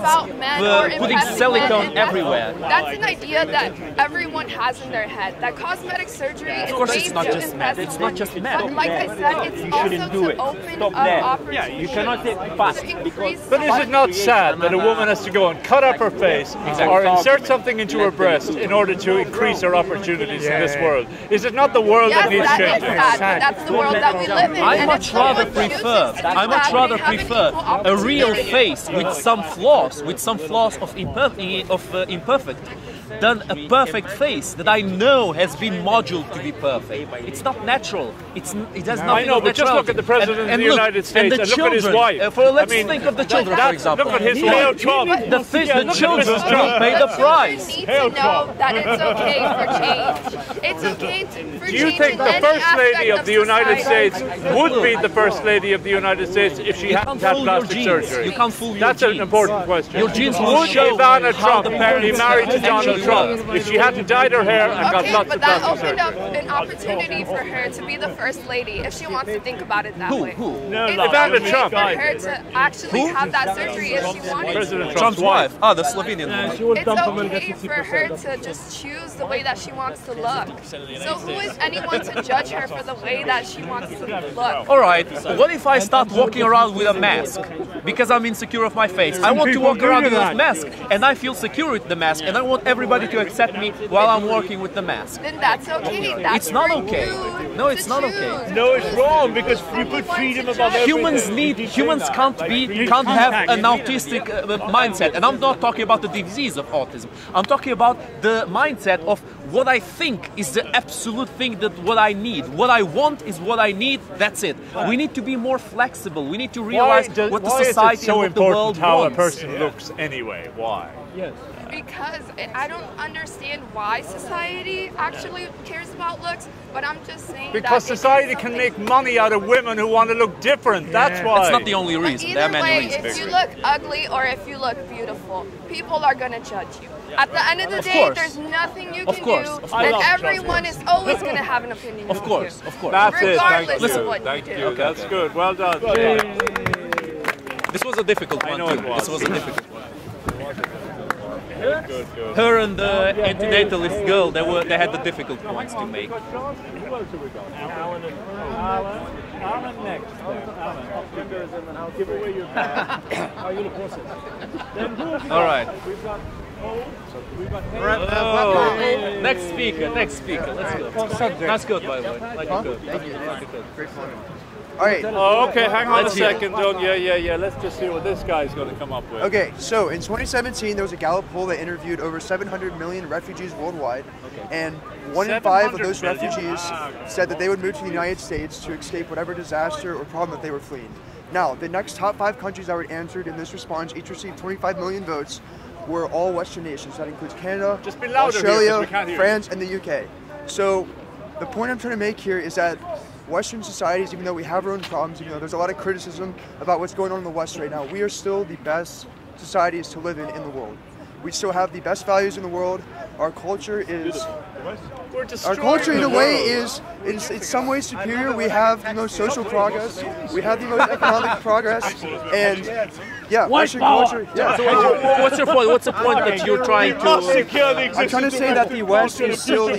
putting silicone everywhere. That's an idea that everyone has in their head. That cosmetic surgery is of course, way it's not too just men. It's not just men. But like I said, it's also to open up opportunities. You cannot say fast because. But is it not sad that a woman has to go and cut up her face or insert something into her breast in order to increase her opportunities in this world? Is it not the world that needs changing? That's the world that we live in. I much rather prefer a real face with some flaws, of imperfect, than a perfect face that I know has been modeled to be perfect. It's not natural. It has nothing. I know, but just look at the president of the United States and look at his wife. Let's think of the children, for example. Look at his wife. The children will pay the price. Need to know that it's okay for change. It's okay for change. Do you think the First Lady of the United States would be the First Lady of the United States if she hadn't had plastic surgery? You can't fool your That's an important question. Your genes will show Ivana how Trump the parents be married to Donald Trump if she hadn't dyed her hair and got lots of that plastic opened surgery? up an opportunity for her to be the First Lady if she wants to think about it that way. No, it's Ivana okay Trump. for her to actually have that surgery if she wanted President to. Trump's wife. The Slovenian one. It's okay for her to just choose the way that she wants to look. So who is anyone to judge her for the way that she wants to look? Alright, what if I start walking around with a mask? Because I'm insecure of my face. I want to walk around with a mask and I feel secure with the mask and I want everybody to accept me while I'm working with the mask. Then that's okay. That's it's not for okay. you No, it's to not choose. okay. No, it's wrong because you put freedom above everything. Humans can't have an autistic mindset, and I'm not talking about the disease of autism. I'm talking about the mindset of what I think is the absolute thing that what I need. What I want is what I need. That's it. We need to be more flexible. We need to realize what the society and what the world how wants. a person looks anyway? Why? Yes. Because I don't understand why society actually cares about looks, but I'm just saying because that society can make money out of women who want to look different. That's why. That's not the only reason. There are either many way, reasons. if you look ugly or if you look beautiful, people are going to judge you. At the end of the day, course. there's nothing you Of can course. do, Of and course. everyone is always going to have an opinion. Of course, of course. That's it. Thank Regardless you. of what Thank you do. you. That's good. Well done. This was a difficult one. I know it was. This was a difficult one. Good. Her and the antinatalist girl, they had the difficult points to make. Who else have we got? Alan next. Alan. Give away your bag. Are you the process? Then who have we got? All right. We've got We've got Next speaker. Let's go. That's good, by the way. Like it good. Like it good. Great fun. All right. Oh, okay, hang on Let's a hear second. Don't, yeah. Let's just see what this guy's going to come up with. Okay, so in 2017, there was a Gallup poll that interviewed over 700 million refugees worldwide, and 1 in 5 of those refugees said that they would move to the United States to escape whatever disaster or problem that they were fleeing. Now, the next top 5 countries that were answered in this response each received 25 million votes were all Western nations. That includes Canada, Australia, France, and the UK. So the point I'm trying to make here is that Western societies, even though we have our own problems, even though there's a lot of criticism about what's going on in the West right now, we are still the best societies to live in the world. We still have the best values in the world. Our culture is, in a way is in some ways superior. We have the most social progress. We have the most economic progress, and yeah, Western culture. Yeah. So what's your point? What's the point that you're trying to? I'm trying to say that the West is still,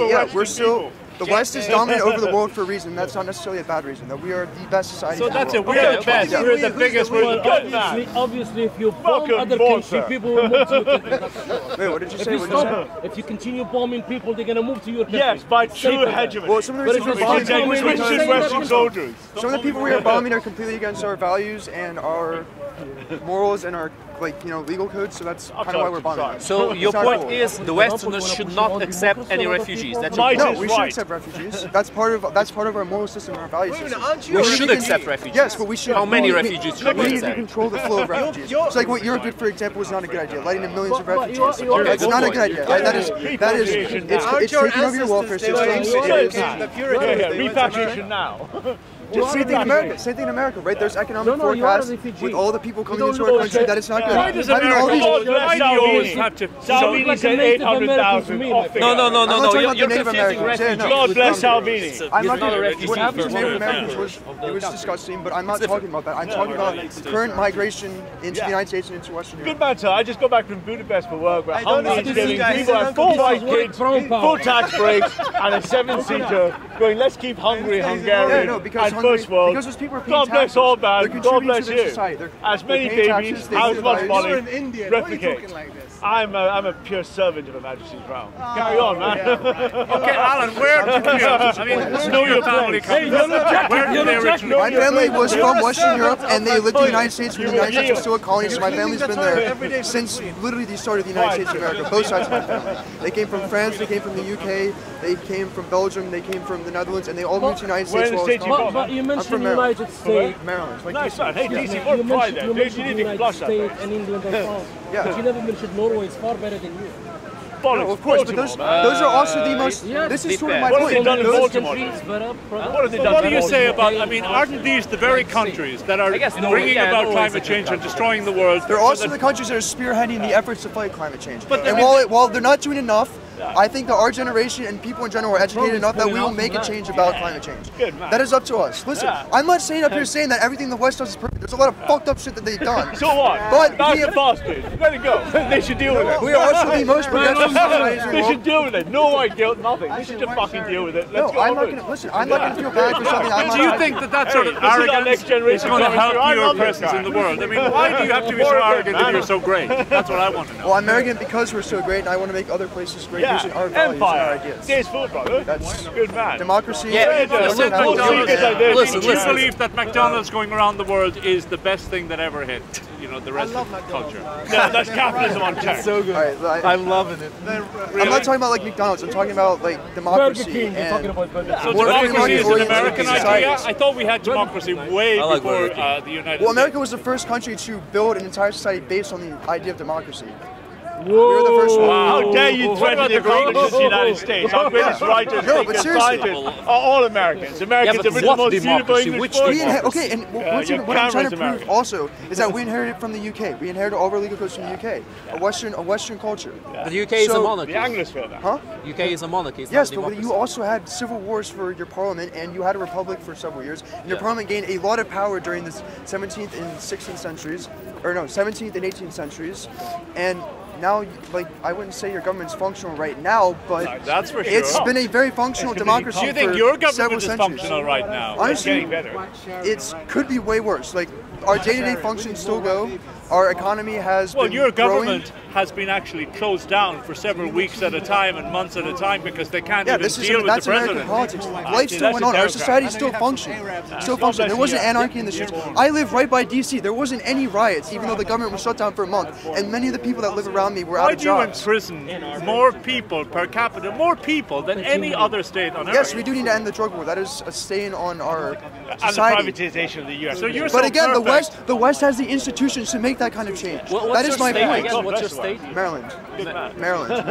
the West is dominant over the world for a reason. That's not necessarily a bad reason. That we are the best society. So that's it. We're the best. We're the biggest. We're the good man. Obviously, if you bomb other countries, people will move to your country. Wait, what did you say? If you continue bombing people, they're going to move to your country. Yes, by true hegemony. Well, some of the Western soldiers. Some of the people we are bombing are completely against our values and our morals and our legal codes, so that's kind of why we're bombing. So your point is the Westerners should not accept any refugees. That's no, we should accept refugees. That's part of our moral system and our value system. We should accept refugees. Yes, but we should. How many refugees should we need to accept? control the flow of refugees. It's like what Europe did, for example, was not a good idea. Letting in millions of refugees. It's not a good idea. It's taking over your welfare system. Repatriation now. Just same thing in America. Same thing in America, right? There's economic forecasts with all the people coming into our country that it's not good. Why does America always have to? Salvini said 800,000. No. You're confusing refugees. God bless Salvini. I'm not what happened to Native Americans was disgusting, but I'm not talking about that. I'm talking about current migration into the United States and into Western Europe. Good man, sir. I just got back from Budapest for work. Where Hungary is giving people have 4 white kids, full tax breaks, and a 7-seater. Going, let's keep Hungary Hungarian. First world. Because those people are paying God bless all bad. God bless you. They're as many babies, as much money. Replicate. I'm a pure servant of Her Majesty's crown. Carry on, man. Okay, Alan, where did you? I mean, know your family comes from. Where did they originally? My family was from Western Europe, and they lived in the United States when the United States was still a colony. So my family's been there since literally the start of the United States of America. Both sides of my family. They came from France. They came from the UK. They came from Belgium. They came from the Netherlands, and they all moved to the United States. But you mentioned the United States. Maryland. Nice man. Hey, DC, what pride there. You mentioned the United States and England and France. But you never mentioned Norway is far better than you. No, of course, but those are also the most. This is sort of my point. What have they done in Baltimore? What do you say about? I mean, aren't these the very countries that are bringing about climate change and destroying the world? They're also the countries that are spearheading the efforts to fight climate change. And while they're not doing enough, I think that our generation and people in general are educated enough that we will make a change about climate change. That is up to us. Listen, I'm not saying up here saying that everything the West does is perfect. There's a lot of fucked up shit that they've done. So what? But that's the bastards. Let it go. They should deal with it. We are also the most progressive societies in the world. They should deal with it. No white guilt, nothing. They should just fucking deal with it. No, I'm not going to listen. I'm not going to feel bad for something I'm not. Do you think that sort of arrogance is going to help your presence in the world? I mean, why do you have to be so arrogant if you're so great? That's what I want to know. Well, I'm arrogant because we're so great, and I want to make other places great using our values. Taste food, brother. That's good man. Democracy. Do you believe that McDonald's going around the world is the best thing that ever hit? You know, the rest of culture. No, that's capitalism on check. So good. Right, I'm loving it. I'm not talking about like McDonald's. I'm talking about like democracy. And so democracy is an American idea. I thought we had democracy way before the United States. Well, America was the first country to build an entire society based on the idea of democracy. Whoa. We were the first one. How dare you threaten the greatness of the United States? Our greatest writers, thinkers, scientists are all Americans. Americans have written the most beautiful English books. Okay, and what I'm trying to prove also is that we inherited from the UK. We inherited all of our legal codes from the UK, a Western culture. But the UK is a monarchy. The Anglosphere. Huh? UK is a monarchy. Yes, but you also had civil wars for your parliament, and you had a republic for several years. And your parliament gained a lot of power during the 17th and 16th centuries, or no, 17th and 18th centuries, and now, like, I wouldn't say your government's functional right now, but that's for sure. It's been a very functional democracy. Do you think your government is centuries. functional right now? Honestly, it could be way worse. Like, our day-to-day functions still go. Our economy has been your government growing. has been actually closed down for several weeks at a time and months at a time because they can't even deal with that's the president. American politics. Life still went on. Our society still functioned. There wasn't anarchy in the streets. I live right by DC. There wasn't any riots, even though the government was shut down for a month. And many of the people that live around me were out of jobs. Why do you imprison more people per capita, more people than any other state on earth? Yes, we do need to end the drug war. That is a stain on our society. And the privatization of the U.S. So you're but again, the The West has the institutions to make that kind of change. That is my point. What's your state? Maryland. Maryland.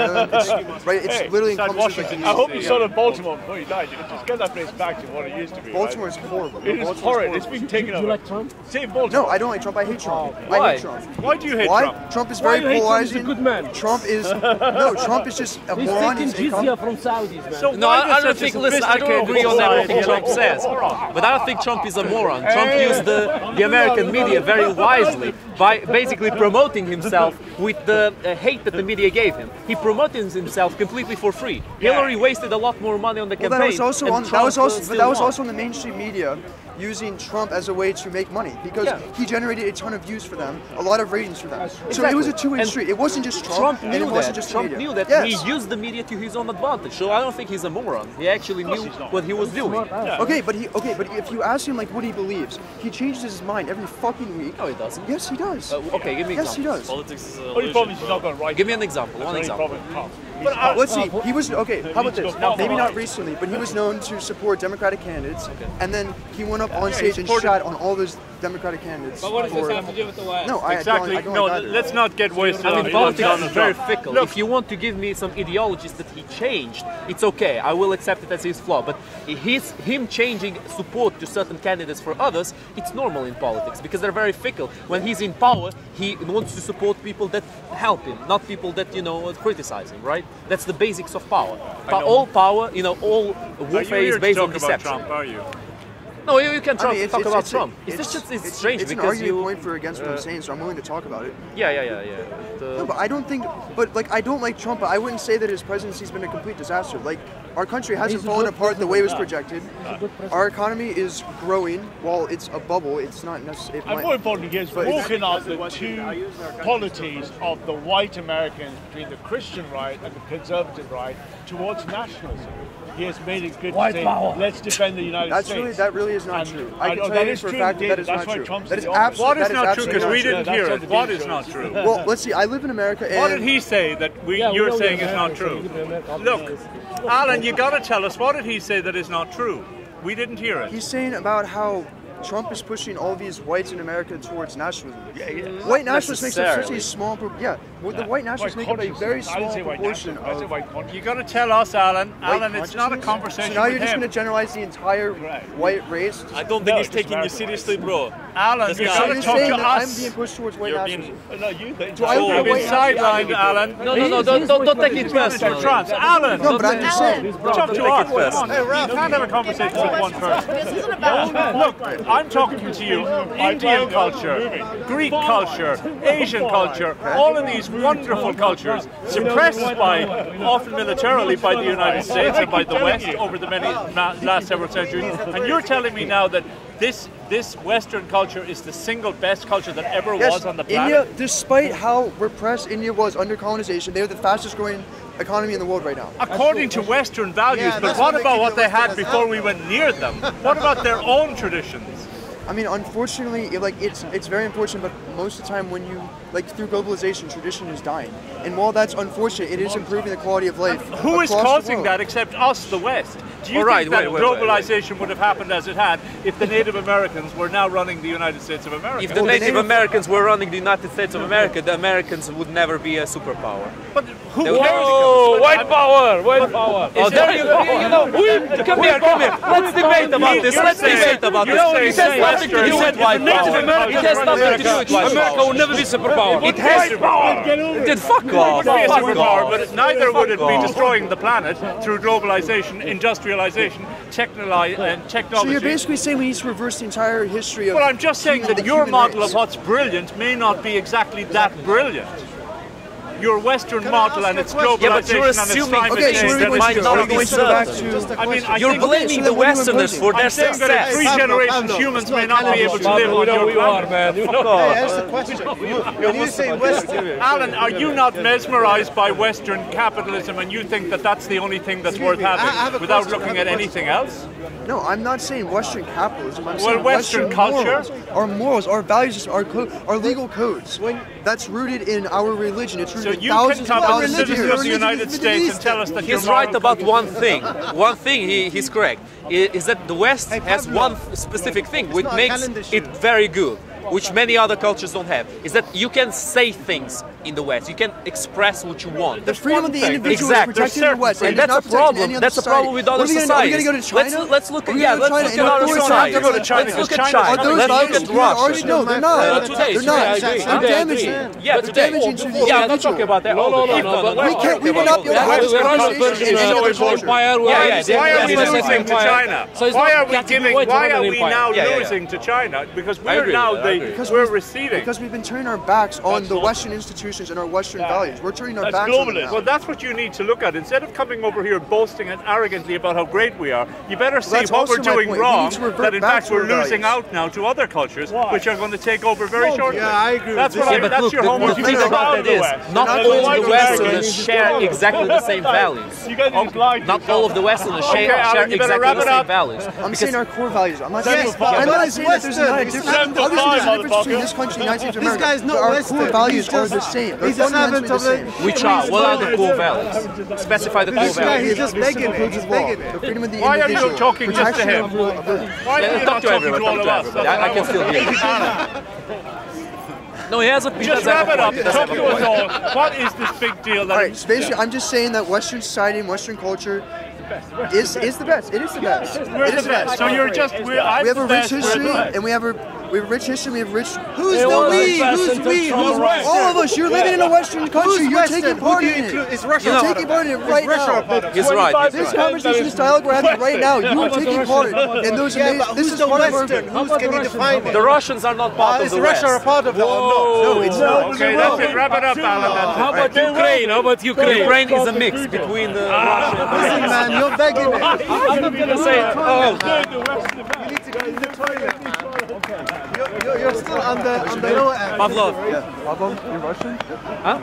It's literally encompasses. I hope you saw Baltimore before you died. You just get that place back to what it used to be. Baltimore is horrible. It is horrid. It's been taken over. Do you like Trump? Save Baltimore. No, I don't like Trump. I hate Trump. Why? I hate Trump. Why do you hate Trump? Trump is very polarizing. He's a good man. Trump is Trump is just a He's moron. taking jizya from Saudis, man. So No, I don't think. Listen, I don't agree on everything Trump says, but I don't think Trump is a moron. Trump used the American media very wisely by basically promoting himself with the hate that the media gave him. He promoted himself completely for free. Hillary wasted a lot more money on the campaign. That was also on the mainstream media, using Trump as a way to make money because he generated a ton of views for them, a lot of ratings for them. So it was a two-way street. It wasn't just Trump and it wasn't just Trump media. knew that. Yes. He used the media to his own advantage. So I don't think he's a moron. He actually knew what he was doing. Okay, but if you ask him like what he believes, he changes his mind every fucking week. No, he doesn't. Yes, he does. Okay, give me an example. Yes, he does. Politics is Only problem is he's not going right. Give me an example. One example. Let's see. He was okay. How about this? Maybe not recently, but he was known to support Democratic candidates, and then he went up on stage and shot on all those Democratic candidates. But what does this have to do with the West? No, exactly. I don't No, like that. let's not get wasted. I mean, on politics Donald is very Trump. fickle. Look, if you want to give me some ideologies that he changed, it's okay. I will accept it as his flaw. But him changing support to certain candidates for others, it's normal in politics because they're very fickle. When he's in power, he wants to support people that help him, not people that criticize him. Right? That's the basics of power. All power, all warfare is based on deception. Trump, are you? No, you can talk about Trump. It's strange it's because an argument point for or against what I'm saying, so I'm willing to talk about it. Yeah. No, but I don't think. But like, I don't like Trump. But I wouldn't say that his presidency's been a complete disaster. Like, our country hasn't fallen apart the way it was projected. Our economy is growing. While it's a bubble, it's not necessarily. And more importantly, he's woken up the two polities of the white Americans between the Christian right and the conservative right towards nationalism. He has made it good to say, let's defend the United States. That really is not true. I can tell that you is for a true, fact that is that's not why true. Trump's That is the absolutely. What is not true? Because we didn't hear it. What is not true? Well, let's see. I live in America. And What did he say that you're saying is not true? Look, Alan, you got to tell us, what did he say that is not true? We didn't hear it. He's saying about how Trump is pushing all these whites in America towards nationalism. White nationalists make such a small the white nationalists make up a very small proportion of. You got to tell us, Alan. Alan, it's not a conversation. So now you're with just him. going to generalize the entire white race. I don't think he's taking you seriously, bro. Alan, you got to talk to us. I'm being pushed towards white nationalism. You've been sidelined, Alan. No, don't take it personally. Alan, no, but I'm just saying. Talk to us. You can't have a conversation with one person. Look, I'm talking to you. Indian culture, Greek culture, Asian culture, all of these wonderful cultures, suppressed by, often militarily, by the United States and by the West over the last several centuries. And you're telling me now that this Western culture is the single best culture that ever was on the planet? India, despite how repressed India was under colonization, they're the fastest growing economy in the world right now. According to Western values, but what about what they had before we went near them? What about their own traditions? I mean, unfortunately, it's very unfortunate, but most of the time when you, through globalization, tradition is dying. And while that's unfortunate, it is improving the quality of life. Who is causing that except us, the West? Do you think that globalization would have happened as it had if the Native Americans were now running the United States of America? If the Native Americans were running the United States of America, the Americans would never be a superpower. But who cares? White power! Oh, there you go. Come here. Let's debate about this. It has nothing to do with white power. It has nothing to do with white power. America will never be superpower. It has power. Then fuck off. But neither would it be destroying the planet through globalization, industrialization, technology. So you're basically saying we need to reverse the entire history of. Well, I'm just saying that your model of what's brilliant may not be exactly that brilliant. Your Western model and its globalization and its climate change that might not be certain. You're blaming the Westerners for their success. I'm saying that in 3 generations humans may not be able to live on your planet. That's the question. When you say Western, Alan, are you not mesmerized by Western capitalism and you think that that's the only thing that's worth having without looking at anything else? No, I'm not saying Western capitalism. I'm saying Western culture, our morals, our values, our legal codes. That's rooted in our religion. It's rooted so you can come as a citizen of the United States and tell us that he's right about one thing. One thing he's correct is that the West has one specific thing which makes it very good. which many other cultures don't have, is that you can say things in the West. You can express what you want. The freedom of the individual is protected in the West. And that's a problem. That's a problem with other societies. Are we going to go to China? Let's look at other societies. Let's look at China. Let's look at Russia. No, they're not. They're not. They're damaging. Yeah, they're damaging to the I'm not talking about that. We will not be able to Why are we losing to China? Why are we now losing to China? Because we're receding. Because we've been turning our backs on the Western institutions and our Western values. We're turning our backs on them now. Well, that's what you need to look at. Instead of coming over here boasting and arrogantly about how great we are, you better see what we're doing wrong, that in fact we're losing out now to other cultures, which are going to take over very shortly. Yeah, I agree. That's your homework. The thing about this, not all the Westerners share exactly the same values. Not all of the Westerners share exactly the same values. I'm saying our core values. I'm not saying that there's not a difference between this country and the United States of America. This guy's not our Western. core values are the same. He's a servant of the... Which are? What are the core values? Specify the core This guy, values. he's just begging it. He's begging it. The freedom of the Why are individual. you talking just to him? Why are you Talk not to talking everyone. to all of us? I can still hear you. No, he has a... Just wrap it up. Talk to us all. What is this big deal? All right, so basically, I'm just saying that Western society and Western culture is the best. It is the best. We're the best. So you're just... We have a rich history, and we have a rich history. We have rich. Who's the we? Who's we? Who's Western? All of us. You're living in a Western country. You're taking part in it. Is Russia? You're taking part in it right now. He's right. This conversation, this dialogue we're having right now, you are taking part in those. This is part of our. Who's can you define it? The Russians are not part of the West. Is Russia a part of that or not? No, it's not. Okay, that's it. Wrap it up, Alan. How about Ukraine? How about Ukraine? Ukraine is a mix between the Russian and the Listen, man, you're begging it. I'm not going to say it. Oh. You need to go in the toilet, man. You're still on the lower end. Pavlov. Pavlov, you're Russian? Huh?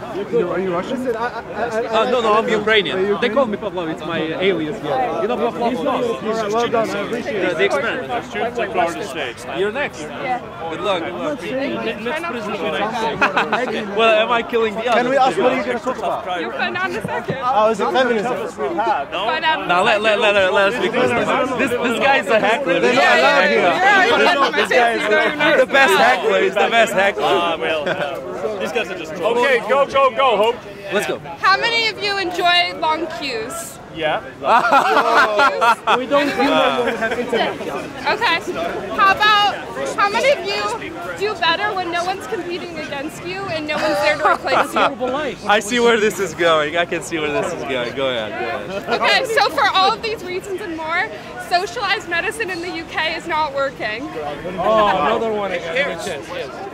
Are you Russian? No, I'm Ukrainian. They call me Pavlov. It's my alias here. You know Pavlov? All right, well done. I appreciate it. The experiment. Students in Florida State. You're next. Yeah. Good luck. Well, am I killing the other? Can we ask what are you going to talk about? You're fun on the second. Oh, is it feminism? Now let us because this guy's a heckler. This guy's the best heckler. He's the best heckler. These guys are just Okay, go, Hope. Let's go. How many of you enjoy long queues? Yeah. We don't do that when we have internet. Okay. How many of you do better when no one's competing against you and no one's there to replace you? I see where this is going. I can see where this is going. Go ahead. Okay, so for all of these reasons and more, socialized medicine in the UK is not working. Oh, another one again. Yes.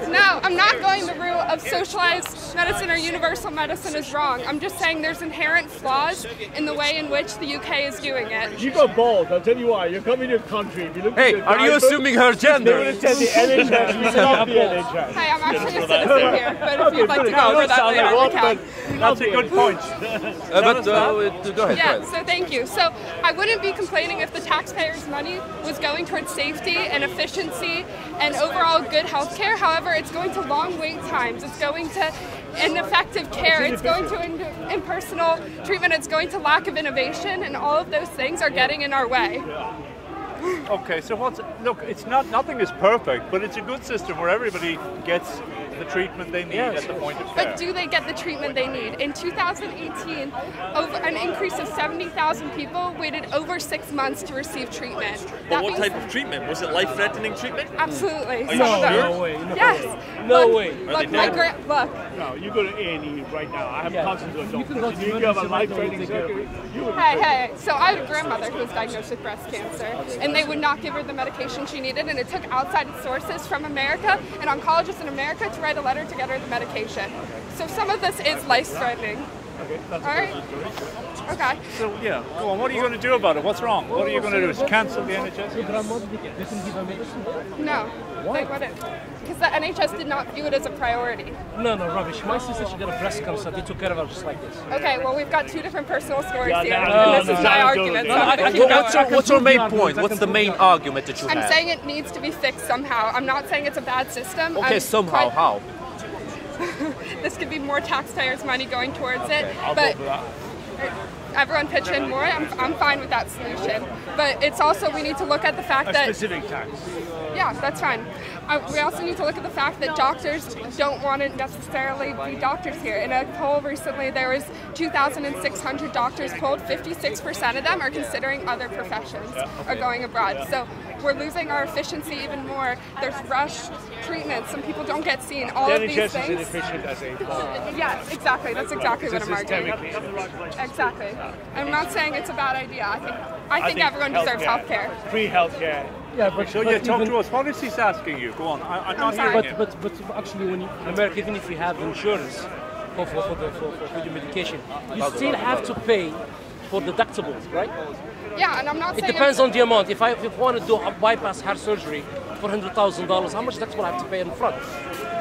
No, I'm not going the route of socialized medicine or universal medicine is wrong. I'm just saying there's inherent flaws in the way in which the UK is doing it. You go bold, I'll tell you why. You're coming to your country. If you look Hey, are you assuming her gender? They would have said the NHS, we stop the NHS. Hey, I'm actually a citizen here, but if you'd like to go over that later, we can. That's a good point. Go ahead. Yeah, so thank you. So I wouldn't be complaining if the taxpayers' money was going towards safety and efficiency and overall good health care. However, it's going to long wait times. It's going to ineffective care. It's going to impersonal treatment. It's going to lack of innovation, and all of those things are getting in our way. Okay, so it's nothing is perfect, but it's a good system where everybody gets the treatment they need at the point of care. But do they get the treatment they need? In 2018, over an increase of 70,000 people waited over 6 months to receive treatment. But what type of treatment? Was it life-threatening treatment? Absolutely. Are you sure? No way. Yes. No way. Look, look. No, you go to A&E right now. I have constant adult. You have a life-threatening surgery. Hey. So I had a grandmother who was diagnosed with breast cancer, and they would not give her the medication she needed, and it took outside sources from America and oncologists in America to write a letter to get her the medication. So some of this is life-threatening. Okay, that's all right. Okay. So yeah, go on. What are you going to do about it? What's wrong? What are you going to do? Is cancel the NHS? No. Why? Because the NHS did not view it as a priority. No, rubbish. My sister, she got a breast cancer. They took care of her just like this. Okay, well, we've got two different personal stories here, and this is my argument. What's your main point? What's the main argument that you have? I'm saying it needs to be fixed somehow. I'm not saying it's a bad system. Okay, somehow. How? This could be more taxpayers' money going towards it, I'll but vote for that. everyone pitch in more. I'm fine with that solution. But it's also, we need to look at the fact that... specific tax. Yeah, that's fine. We also need to look at the fact that doctors don't want to necessarily be doctors here. In a poll recently, there was 2,600 doctors polled. 56% of them are considering other professions or going abroad. So we're losing our efficiency even more. There's rushed treatments. Some people don't get seen. All of these things. NHS is inefficient as a whole. Yeah, exactly. That's exactly what I'm arguing. Exactly. I'm not saying it's a bad idea. I think everyone deserves health care. Free health care. Yeah, but so talk to us. What is he asking you? Go on. I'm not hearing you. But actually, when in America, even if you have insurance for your medication, you still have to pay for deductibles, right? Yeah, and I'm not saying it depends on the amount. If I want to do a bypass heart surgery for $100,000, how much that's what I have to pay in front?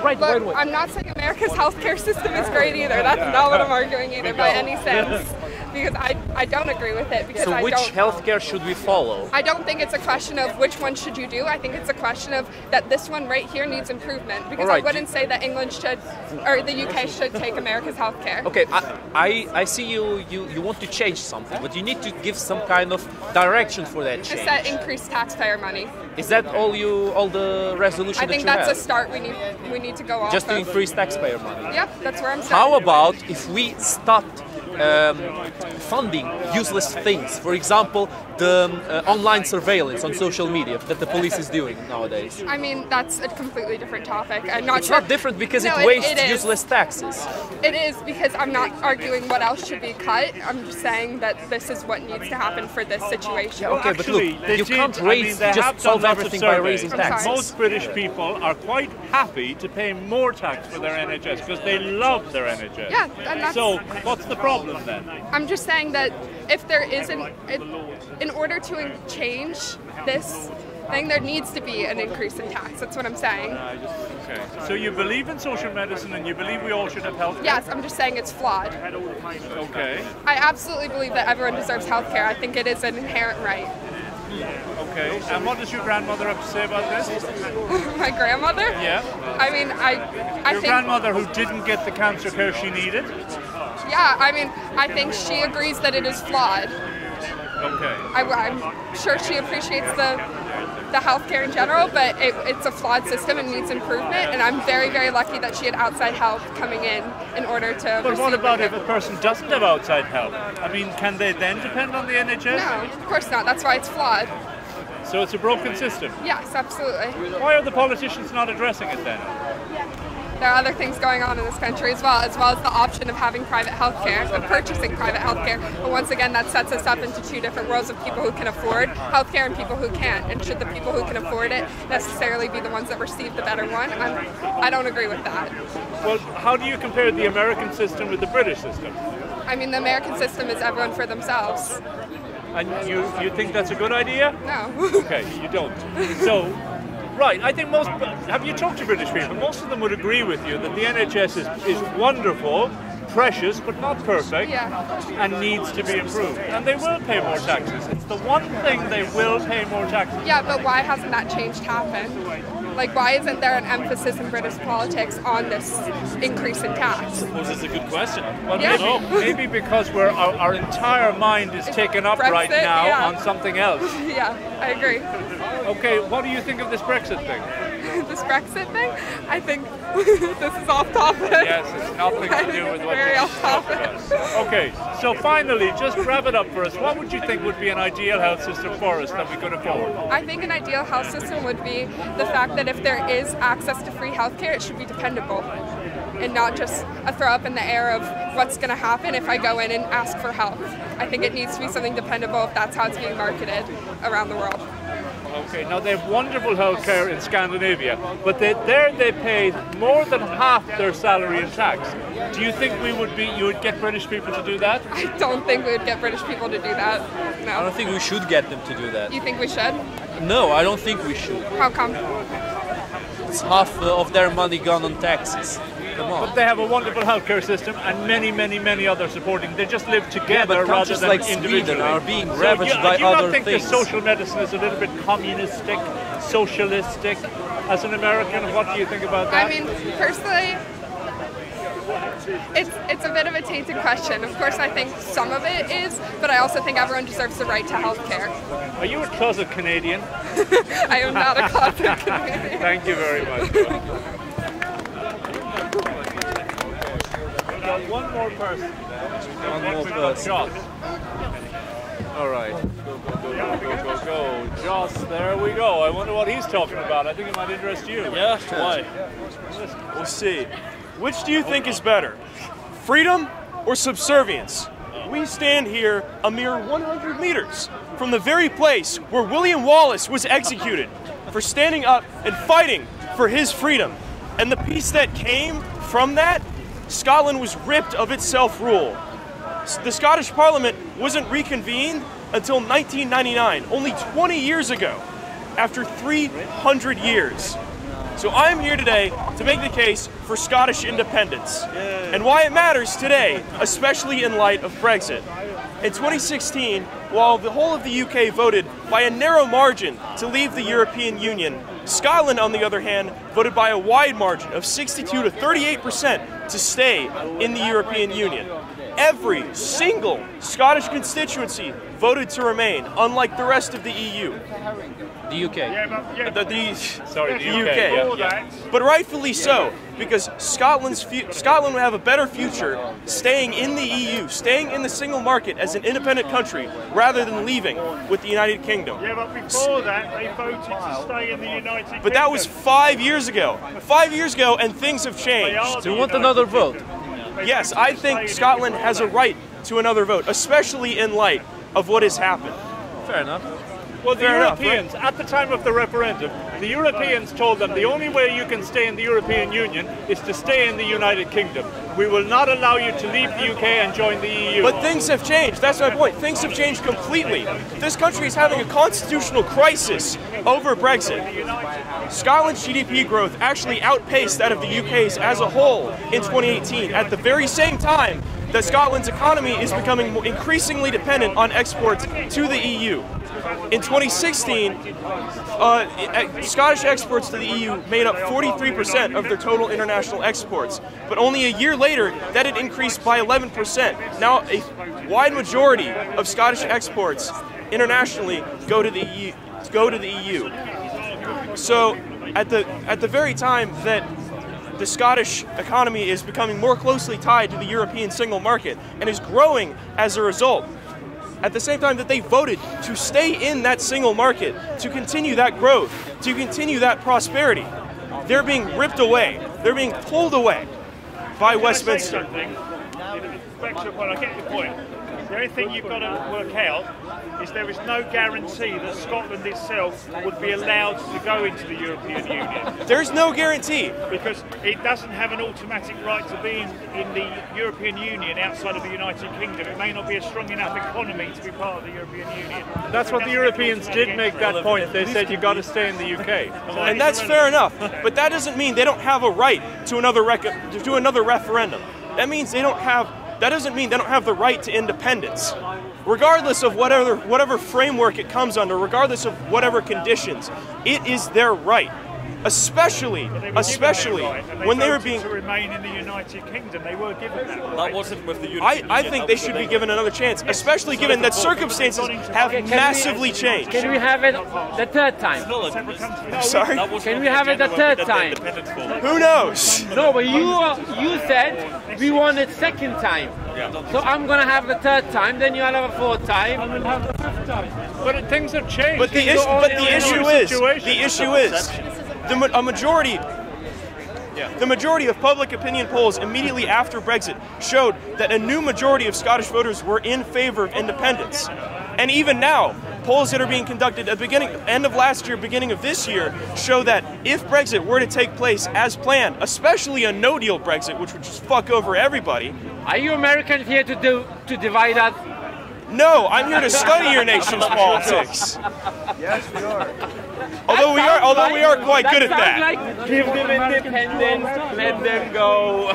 Right away. I'm not saying America's healthcare system is great either. That's not what I'm arguing either by any sense. Because I don't agree with it. Because so which healthcare should we follow? I don't think it's a question of which one should you do. I think it's a question of that this one right here needs improvement. Because I wouldn't say that England should, or the UK should take America's healthcare. Okay, I see you want to change something, but you need to give some kind of direction for that change. It's that increased taxpayer money. Is that all the resolution I think that you that's a start we need to go off just to increase taxpayer money? Yep, that's where I'm saying. How about if we stopped funding useless things? For example, the online surveillance on social media that the police is doing nowadays. I mean, that's a completely different topic. I'm not it's sure. It's not different because it wastes useless taxes. It is because I'm not arguing what else should be cut. I'm just saying that this is what needs to happen for this situation. Yeah, okay, actually, but look, you can't just solve everything by raising taxes. Most British people are quite happy to pay more tax for their NHS because they love their NHS. Yeah, and that's... So, what's the problem then? I'm just saying that if there isn't, in order to change this thing, there needs to be an increase in tax. That's what I'm saying. Okay. So you believe in social medicine and you believe we all should have health care? Yes, I'm just saying it's flawed. Okay. I absolutely believe that everyone deserves health care. I think it is an inherent right. Okay. And what does your grandmother have to say about this? My grandmother? Yeah. I mean, I your think... grandmother who didn't get the cancer care she needed? Yeah, I mean, I think she agrees that it is flawed. Okay. I'm sure she appreciates the healthcare in general, but it's a flawed system and needs improvement. And I'm very, very lucky that she had outside help coming in order to. But what about if a person doesn't have outside help? I mean, can they then depend on the NHS? No, of course not. That's why it's flawed. So it's a broken system? Yes, absolutely. Why are the politicians not addressing it then? There are other things going on in this country as well as the option of having private health care, of purchasing private health care. But once again, that sets us up into two different worlds of people who can afford health care and people who can't. And should the people who can afford it necessarily be the ones that receive the better one? I don't agree with that. Well, how do you compare the American system with the British system? I mean, the American system is everyone for themselves. And you think that's a good idea? No. Okay, you don't. So, right, I think have you talked to British people? Most of them would agree with you that the NHS is wonderful, precious, but not perfect, and needs to be improved. And they will pay more taxes. It's the one thing they will pay more taxes. Yeah, but why hasn't that change happened? Like, why isn't there an emphasis in British politics on this increase in tax? I suppose it's a good question. Well, maybe because our entire mind is taken up Brexit, right now on something else. Yeah, I agree. Okay, what do you think of this Brexit thing? This Brexit thing? I think this is off topic. Yes, it's nothing to do with what very this off topic. Okay, so finally, just wrap it up for us. What would you think would be an ideal health system for us that we could afford? I think an ideal health system would be the fact that if there is access to free healthcare, it should be dependable and not just a throw up in the air of what's going to happen if I go in and ask for help. I think it needs to be something dependable if that's how it's being marketed around the world. Okay, now they have wonderful healthcare in Scandinavia, but they pay more than half their salary in tax. Do you think you would get British people to do that? I don't think we would get British people to do that. No. I don't think we should get them to do that. You think we should? No, I don't think we should. How come? It's half of their money gone on taxes. Come on. But they have a wonderful healthcare system and many, many, many others supporting. They just live together but rather than like individually. Sweden are being ravaged by do you not other think things. that social medicine is a little bit communistic, socialistic? As an American, what do you think about that? I mean, personally, it's a bit of a tainted question. Of course, I think some of it is, but I also think everyone deserves the right to health care. Are you a closet Canadian? I am not a closet Canadian. Thank you very much. We've got one more person. One more person. Joss. All right. Go. Joss, there we go. I wonder what he's talking about. I think it might interest you. Yeah? Why? We'll see. Which do you think is better? Freedom or subservience? We stand here a mere 100 meters from the very place where William Wallace was executed for standing up and fighting for his freedom. And the peace that came from that, Scotland was ripped of its self-rule. The Scottish Parliament wasn't reconvened until 1999, only 20 years ago, after 300 years. So I'm here today to make the case for Scottish independence and why it matters today, especially in light of Brexit. In 2016, while the whole of the UK voted by a narrow margin to leave the European Union, Scotland, on the other hand, voted by a wide margin of 62 to 38% to stay in the European Union. Every single Scottish constituency voted to remain, unlike the rest of the EU. The UK. The UK. Yeah. But rightfully so, because Scotland would have a better future staying in the EU, staying in the single market as an independent country, rather than leaving with the United Kingdom. Yeah, but before that, they voted to stay in the United Kingdom. But that was 5 years ago. 5 years ago, and things have changed. Do you want another vote? Yes, I think Scotland has a right to another vote, especially in light of what has happened. Fair enough. Well, the Europeans, at the time of the referendum, the Europeans told them the only way you can stay in the European Union is to stay in the United Kingdom. We will not allow you to leave the UK and join the EU. But things have changed. That's my point. Things have changed completely. This country is having a constitutional crisis over Brexit. Scotland's GDP growth actually outpaced that of the UK's as a whole in 2018, at the very same time that Scotland's economy is becoming increasingly dependent on exports to the EU. In 2016, Scottish exports to the EU made up 43% of their total international exports. But only a year later, that had increased by 11%. Now, a wide majority of Scottish exports internationally go to the EU. So, at the very time that the Scottish economy is becoming more closely tied to the European single market and is growing as a result, at the same time that they voted to stay in that single market, to continue that growth, to continue that prosperity, they're being ripped away. They're being pulled away by Westminster. Well, I get your point. The only thing you've got to work out is there is no guarantee that Scotland itself would be allowed to go into the European Union. There's no guarantee. Because it doesn't have an automatic right to be in the European Union outside of the United Kingdom. It may not be a strong enough economy to be part of the European Union. That's what the Europeans did make that point. They said you've got to stay in the UK. And that's fair enough. But that doesn't mean they don't have a right to another referendum. That doesn't mean they don't have the right to independence. Regardless of whatever framework it comes under, regardless of whatever conditions, it is their right. Especially when they were being to remain in the United Kingdom, they were given that right. That wasn't with the European Union. I think they should be given another chance, especially given that circumstances have massively changed. Can we have it the third time? Sorry? Can we have it the third time? Who knows? No, but you said we want it second time. So I'm gonna have the third time, then you'll have a fourth time, and we'll have the fifth time. But things have changed. But the issue is, the majority of public opinion polls immediately after Brexit showed that a new majority of Scottish voters were in favor of independence. And even now, polls that are being conducted at the end of last year, beginning of this year, show that if Brexit were to take place as planned, especially a no-deal Brexit, which would just fuck over everybody. Are you Americans here to divide us? No, I'm here to study your nation's politics. Yes, we are. Although we are quite good at that. Like, give them independence, let them go.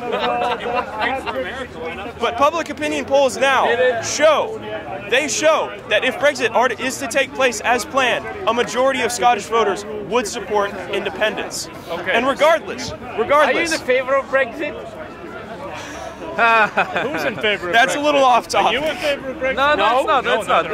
But public opinion polls now show that if Brexit is to take place as planned, a majority of Scottish voters would support independence. Okay. And regardless. Are you in favor of Brexit? Who's in favour of That's Brexit? a little off topic. Are you in favour of Brexit? No, that's not. That's not.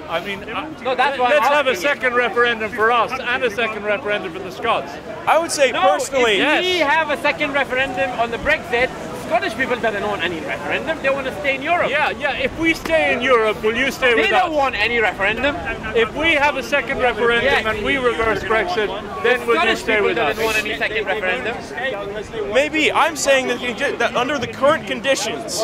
I mean, no, that's why let's have a second referendum for us and a second referendum for the Scots. I would say personally, if we have a second referendum on the Brexit, Scottish people don't want any referendum. They want to stay in Europe. Yeah. If we stay in Europe, will you stay with us? They don't want any referendum. If we have a second referendum and we reverse Brexit, then will you stay with us? Scottish people don't want any second referendum. maybe I'm saying that under the current conditions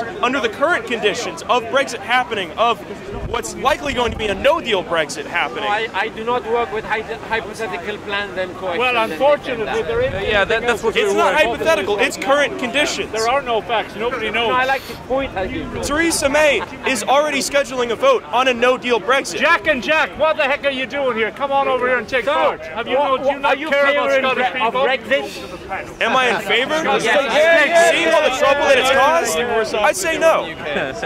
of Brexit happening, of what's likely going to be a no-deal Brexit happening. No, I do not work with hypothetical plans and coexistence. Well, unfortunately, there is. Yeah, that's what it's not hypothetical. It's current conditions. There are no facts. Nobody knows. No, I like to point at you. Theresa May is already scheduling a vote on a no-deal Brexit. Jack, what the heck are you doing here? Come on over here and take part. Do you care about Scottish people? Brexit? Am I in favor? Yeah. Seeing all the trouble that it's caused, I'd say no.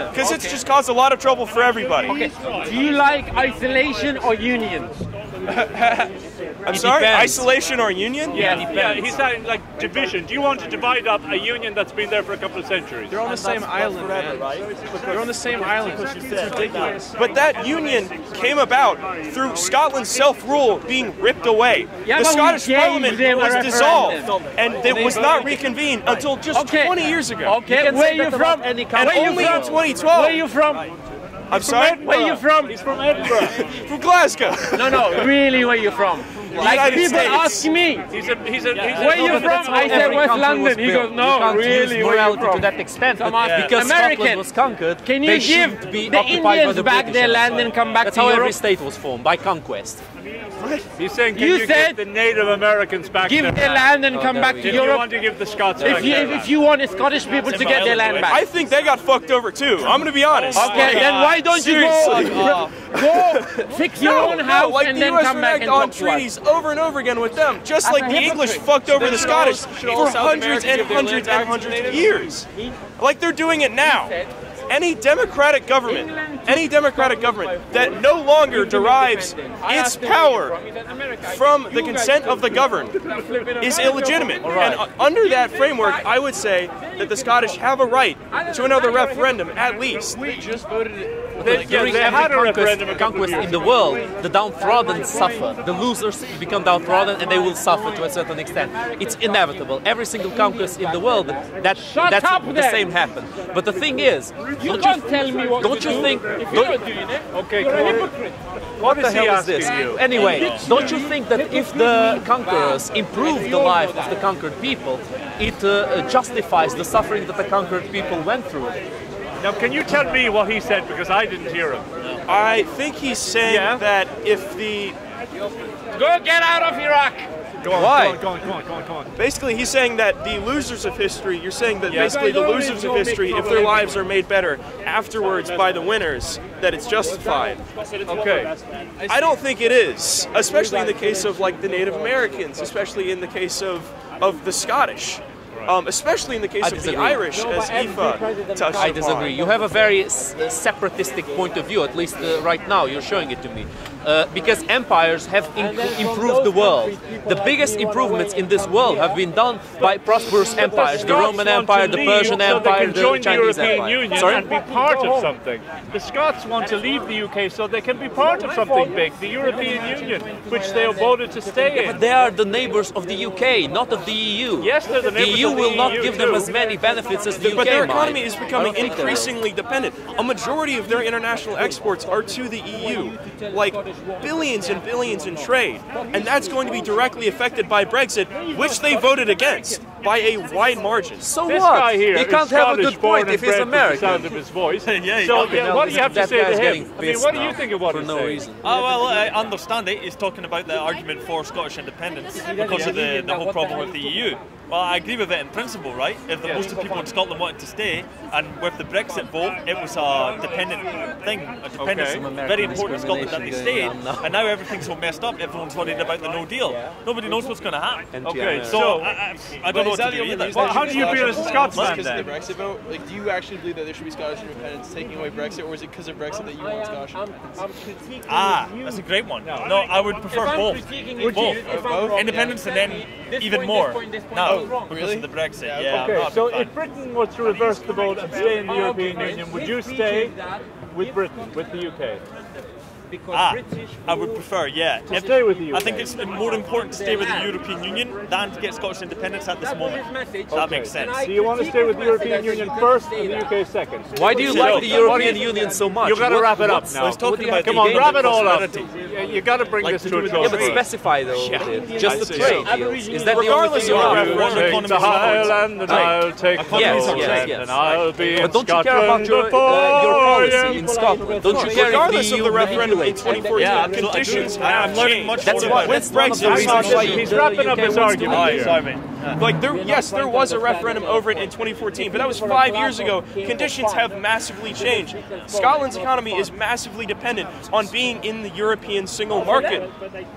Because it's just caused a lot of trouble for everybody. Okay. Do you like isolation or union? I'm sorry, isolation or union? Yeah, he's saying like division. Do you want to divide up a union that's been there for a couple of centuries? They're on the same island, man. They're on the same island. It's ridiculous. But that union came about through Scotland's self-rule being ripped away. The Scottish Parliament was dissolved, and it was not reconvened until just 20 years ago. Okay, where are you from? And only in 2012. Where are you from? I'm sorry? Where are you from? He's from Edinburgh. From Glasgow. No, really, where are you from? Like people ask me, where are you from? I said West London. He goes, no, really, where are you from? To that extent, American. because Scotland was conquered. Can you give the Indians back their land and come back That's to how Europe? every state was formed, by conquest. He's saying, can you give the Native Americans back give their land and come back to Europe? You want to give the Scots back if you want Scottish people to get their land back. I think they got fucked over too. I'm going to be honest. Okay, then why don't you go fix your own house and then come back and on talk to us? treaties over and over again with them, just like the English fucked over the Scottish for hundreds and hundreds and hundreds of years. Like they're doing it now. Any democratic government that no longer derives its power from the consent of the governed is illegitimate. And under that framework, I would say that the Scottish have a right to another referendum, at least. During every conquest in the world, the downtrodden suffer. The losers become downtrodden, and they will suffer to a certain extent. It's inevitable. Every single conquest in the world, that's the same happen. But the thing is, you can't tell me what don't you think? If you're not doing it, okay, you're a hypocrite. What the hell is this? Anyway, don't you think that if the conquerors improve the life of the conquered people, it justifies the suffering that the conquered people went through? Now, can you tell me what he said, because I didn't hear him? I think he's saying that if the... Go get out of Iraq! Why? Go on. Basically, he's saying that the losers of history, you're saying that basically the losers of history, if their lives are made better afterwards by the winners, that it's justified. Okay. I don't think it is, especially in the case of like the Native Americans, especially in the case of the Scottish. Especially in the case of the Irish, as Aoife touched I disagree. You have a very separatistic point of view, at least right now, you're showing it to me. Because empires have improved the world. The biggest improvements in this world have been done by prosperous empires. The Roman Empire, the Persian Empire, the Chinese Empire. Sorry? And be part of something. The Scots want to leave the UK so they can be part of something big, the European Union, which they have voted to stay in. But they are the neighbors of the UK, not of the EU. Yes, they're the neighbors The EU of the will not EU give them too. as many benefits as the UK But their might. economy is becoming increasingly dependent. A majority of their international exports are to the EU, like billions and billions in trade. And that's going to be directly affected by Brexit, which they voted against by a wide margin. So This what? guy here He can't is have a Scottish, good born point and if he's bred with American. the sound of his voice. Yeah, so okay, what do you have to that say to guy's him? getting I mean, what do you think of what for he's no saying? reason? Oh, well, I understand it. He's talking about the argument for Scottish independence because of the whole problem with the EU. Well, I agree with it in principle, right? If the most of the people in Scotland wanted to stay, and with the Brexit vote, it was a dependent thing, a dependence, very important in Scotland that they stayed, and now everything's so messed up, everyone's worried about the no deal. Nobody knows what's going to happen. Okay, So, I don't know what to do either. Well, how do you feel as a Scotsman Because then? of the Brexit vote? Like, do you actually believe that there should be Scottish independence taking away Brexit, or is it because of Brexit that you want Scottish independence? That's a great one. No, I would prefer both. Both. Independence and then even more. No, because of the Brexit. Yeah. Okay, so if Britain were to reverse the vote and stay in the European Union, would you stay with Britain, with the UK? I would prefer, to stay with the UK. I think it's more important to stay with the European Union than to get Scottish independence at this moment. That makes sense. Do you want to stay with the European Union first and the UK second? Why do you like the European Union so much? You've got to wrap it up now. Come on, wrap it all up. You got to bring this to a close. Yeah, but specify though. Just the trade deals. Is that the only thing you want? Take the Highland and I'll take the Lowland and I'll be in Scotland. But don't you care about your policy in Scotland? Don't you care Regardless of the referendum in 2014, conditions have changed. That's why. With Brexit, he's wrapping up his argument here. Like there was a referendum over it in 2014, but that was 5 years ago. Conditions have massively changed. Scotland's economy is massively dependent on being in the European single market,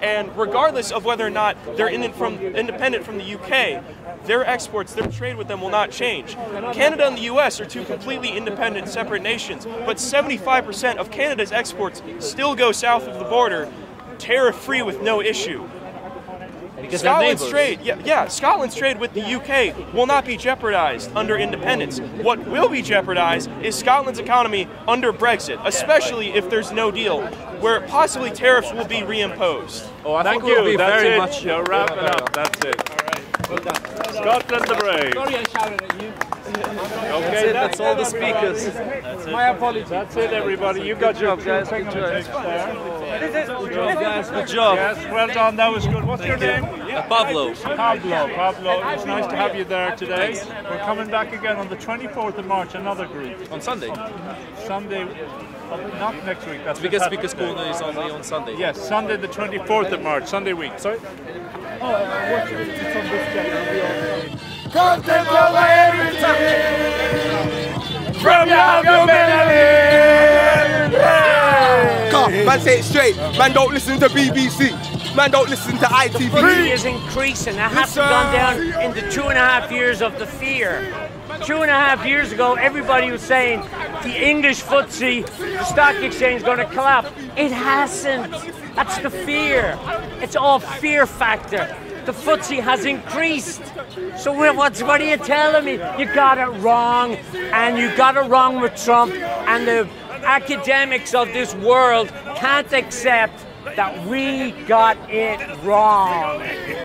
and regardless of whether or not they're independent from the UK, their exports, their trade with them will not change. Canada and the US are two completely independent, separate nations, but 75% of Canada's exports still go south of the border, tariff-free with no issue. Scotland's trade, Scotland's trade with the UK will not be jeopardized under independence. What will be jeopardized is Scotland's economy under Brexit, especially if there's no deal, where possibly tariffs will be reimposed. Oh, thank you. That's it. Much wrap it up. That's it. All right. Scotland the Brave. Sorry I shouted at you. Okay, that's all the speakers. My apologies. That's it, everybody. You got your guys. Good job, guys. Good job. Yes, well done. That was good. What's your name? Pavlov. Pavlov. It's nice to have you there today. We're coming back again on the 24th of March. Another group on Sunday. Not next week. That's because school is only on Sunday. Yes, Sunday the 24th of March. Sunday week. Sorry. Oh, watch it. It's on this day. Content over everything from your humility. Man, say it straight. Man, don't listen to BBC. Man, don't listen to ITV. Footsie is increasing. It has to gone down into 2.5 years of the fear. 2.5 years ago, everybody was saying the English footsie, the stock exchange, is going to collapse. It hasn't. That's the fear. It's all fear factor. The footsie has increased. So what are you telling me? You got it wrong, and you got it wrong with Trump, and the academics of this world can't accept that we got it wrong.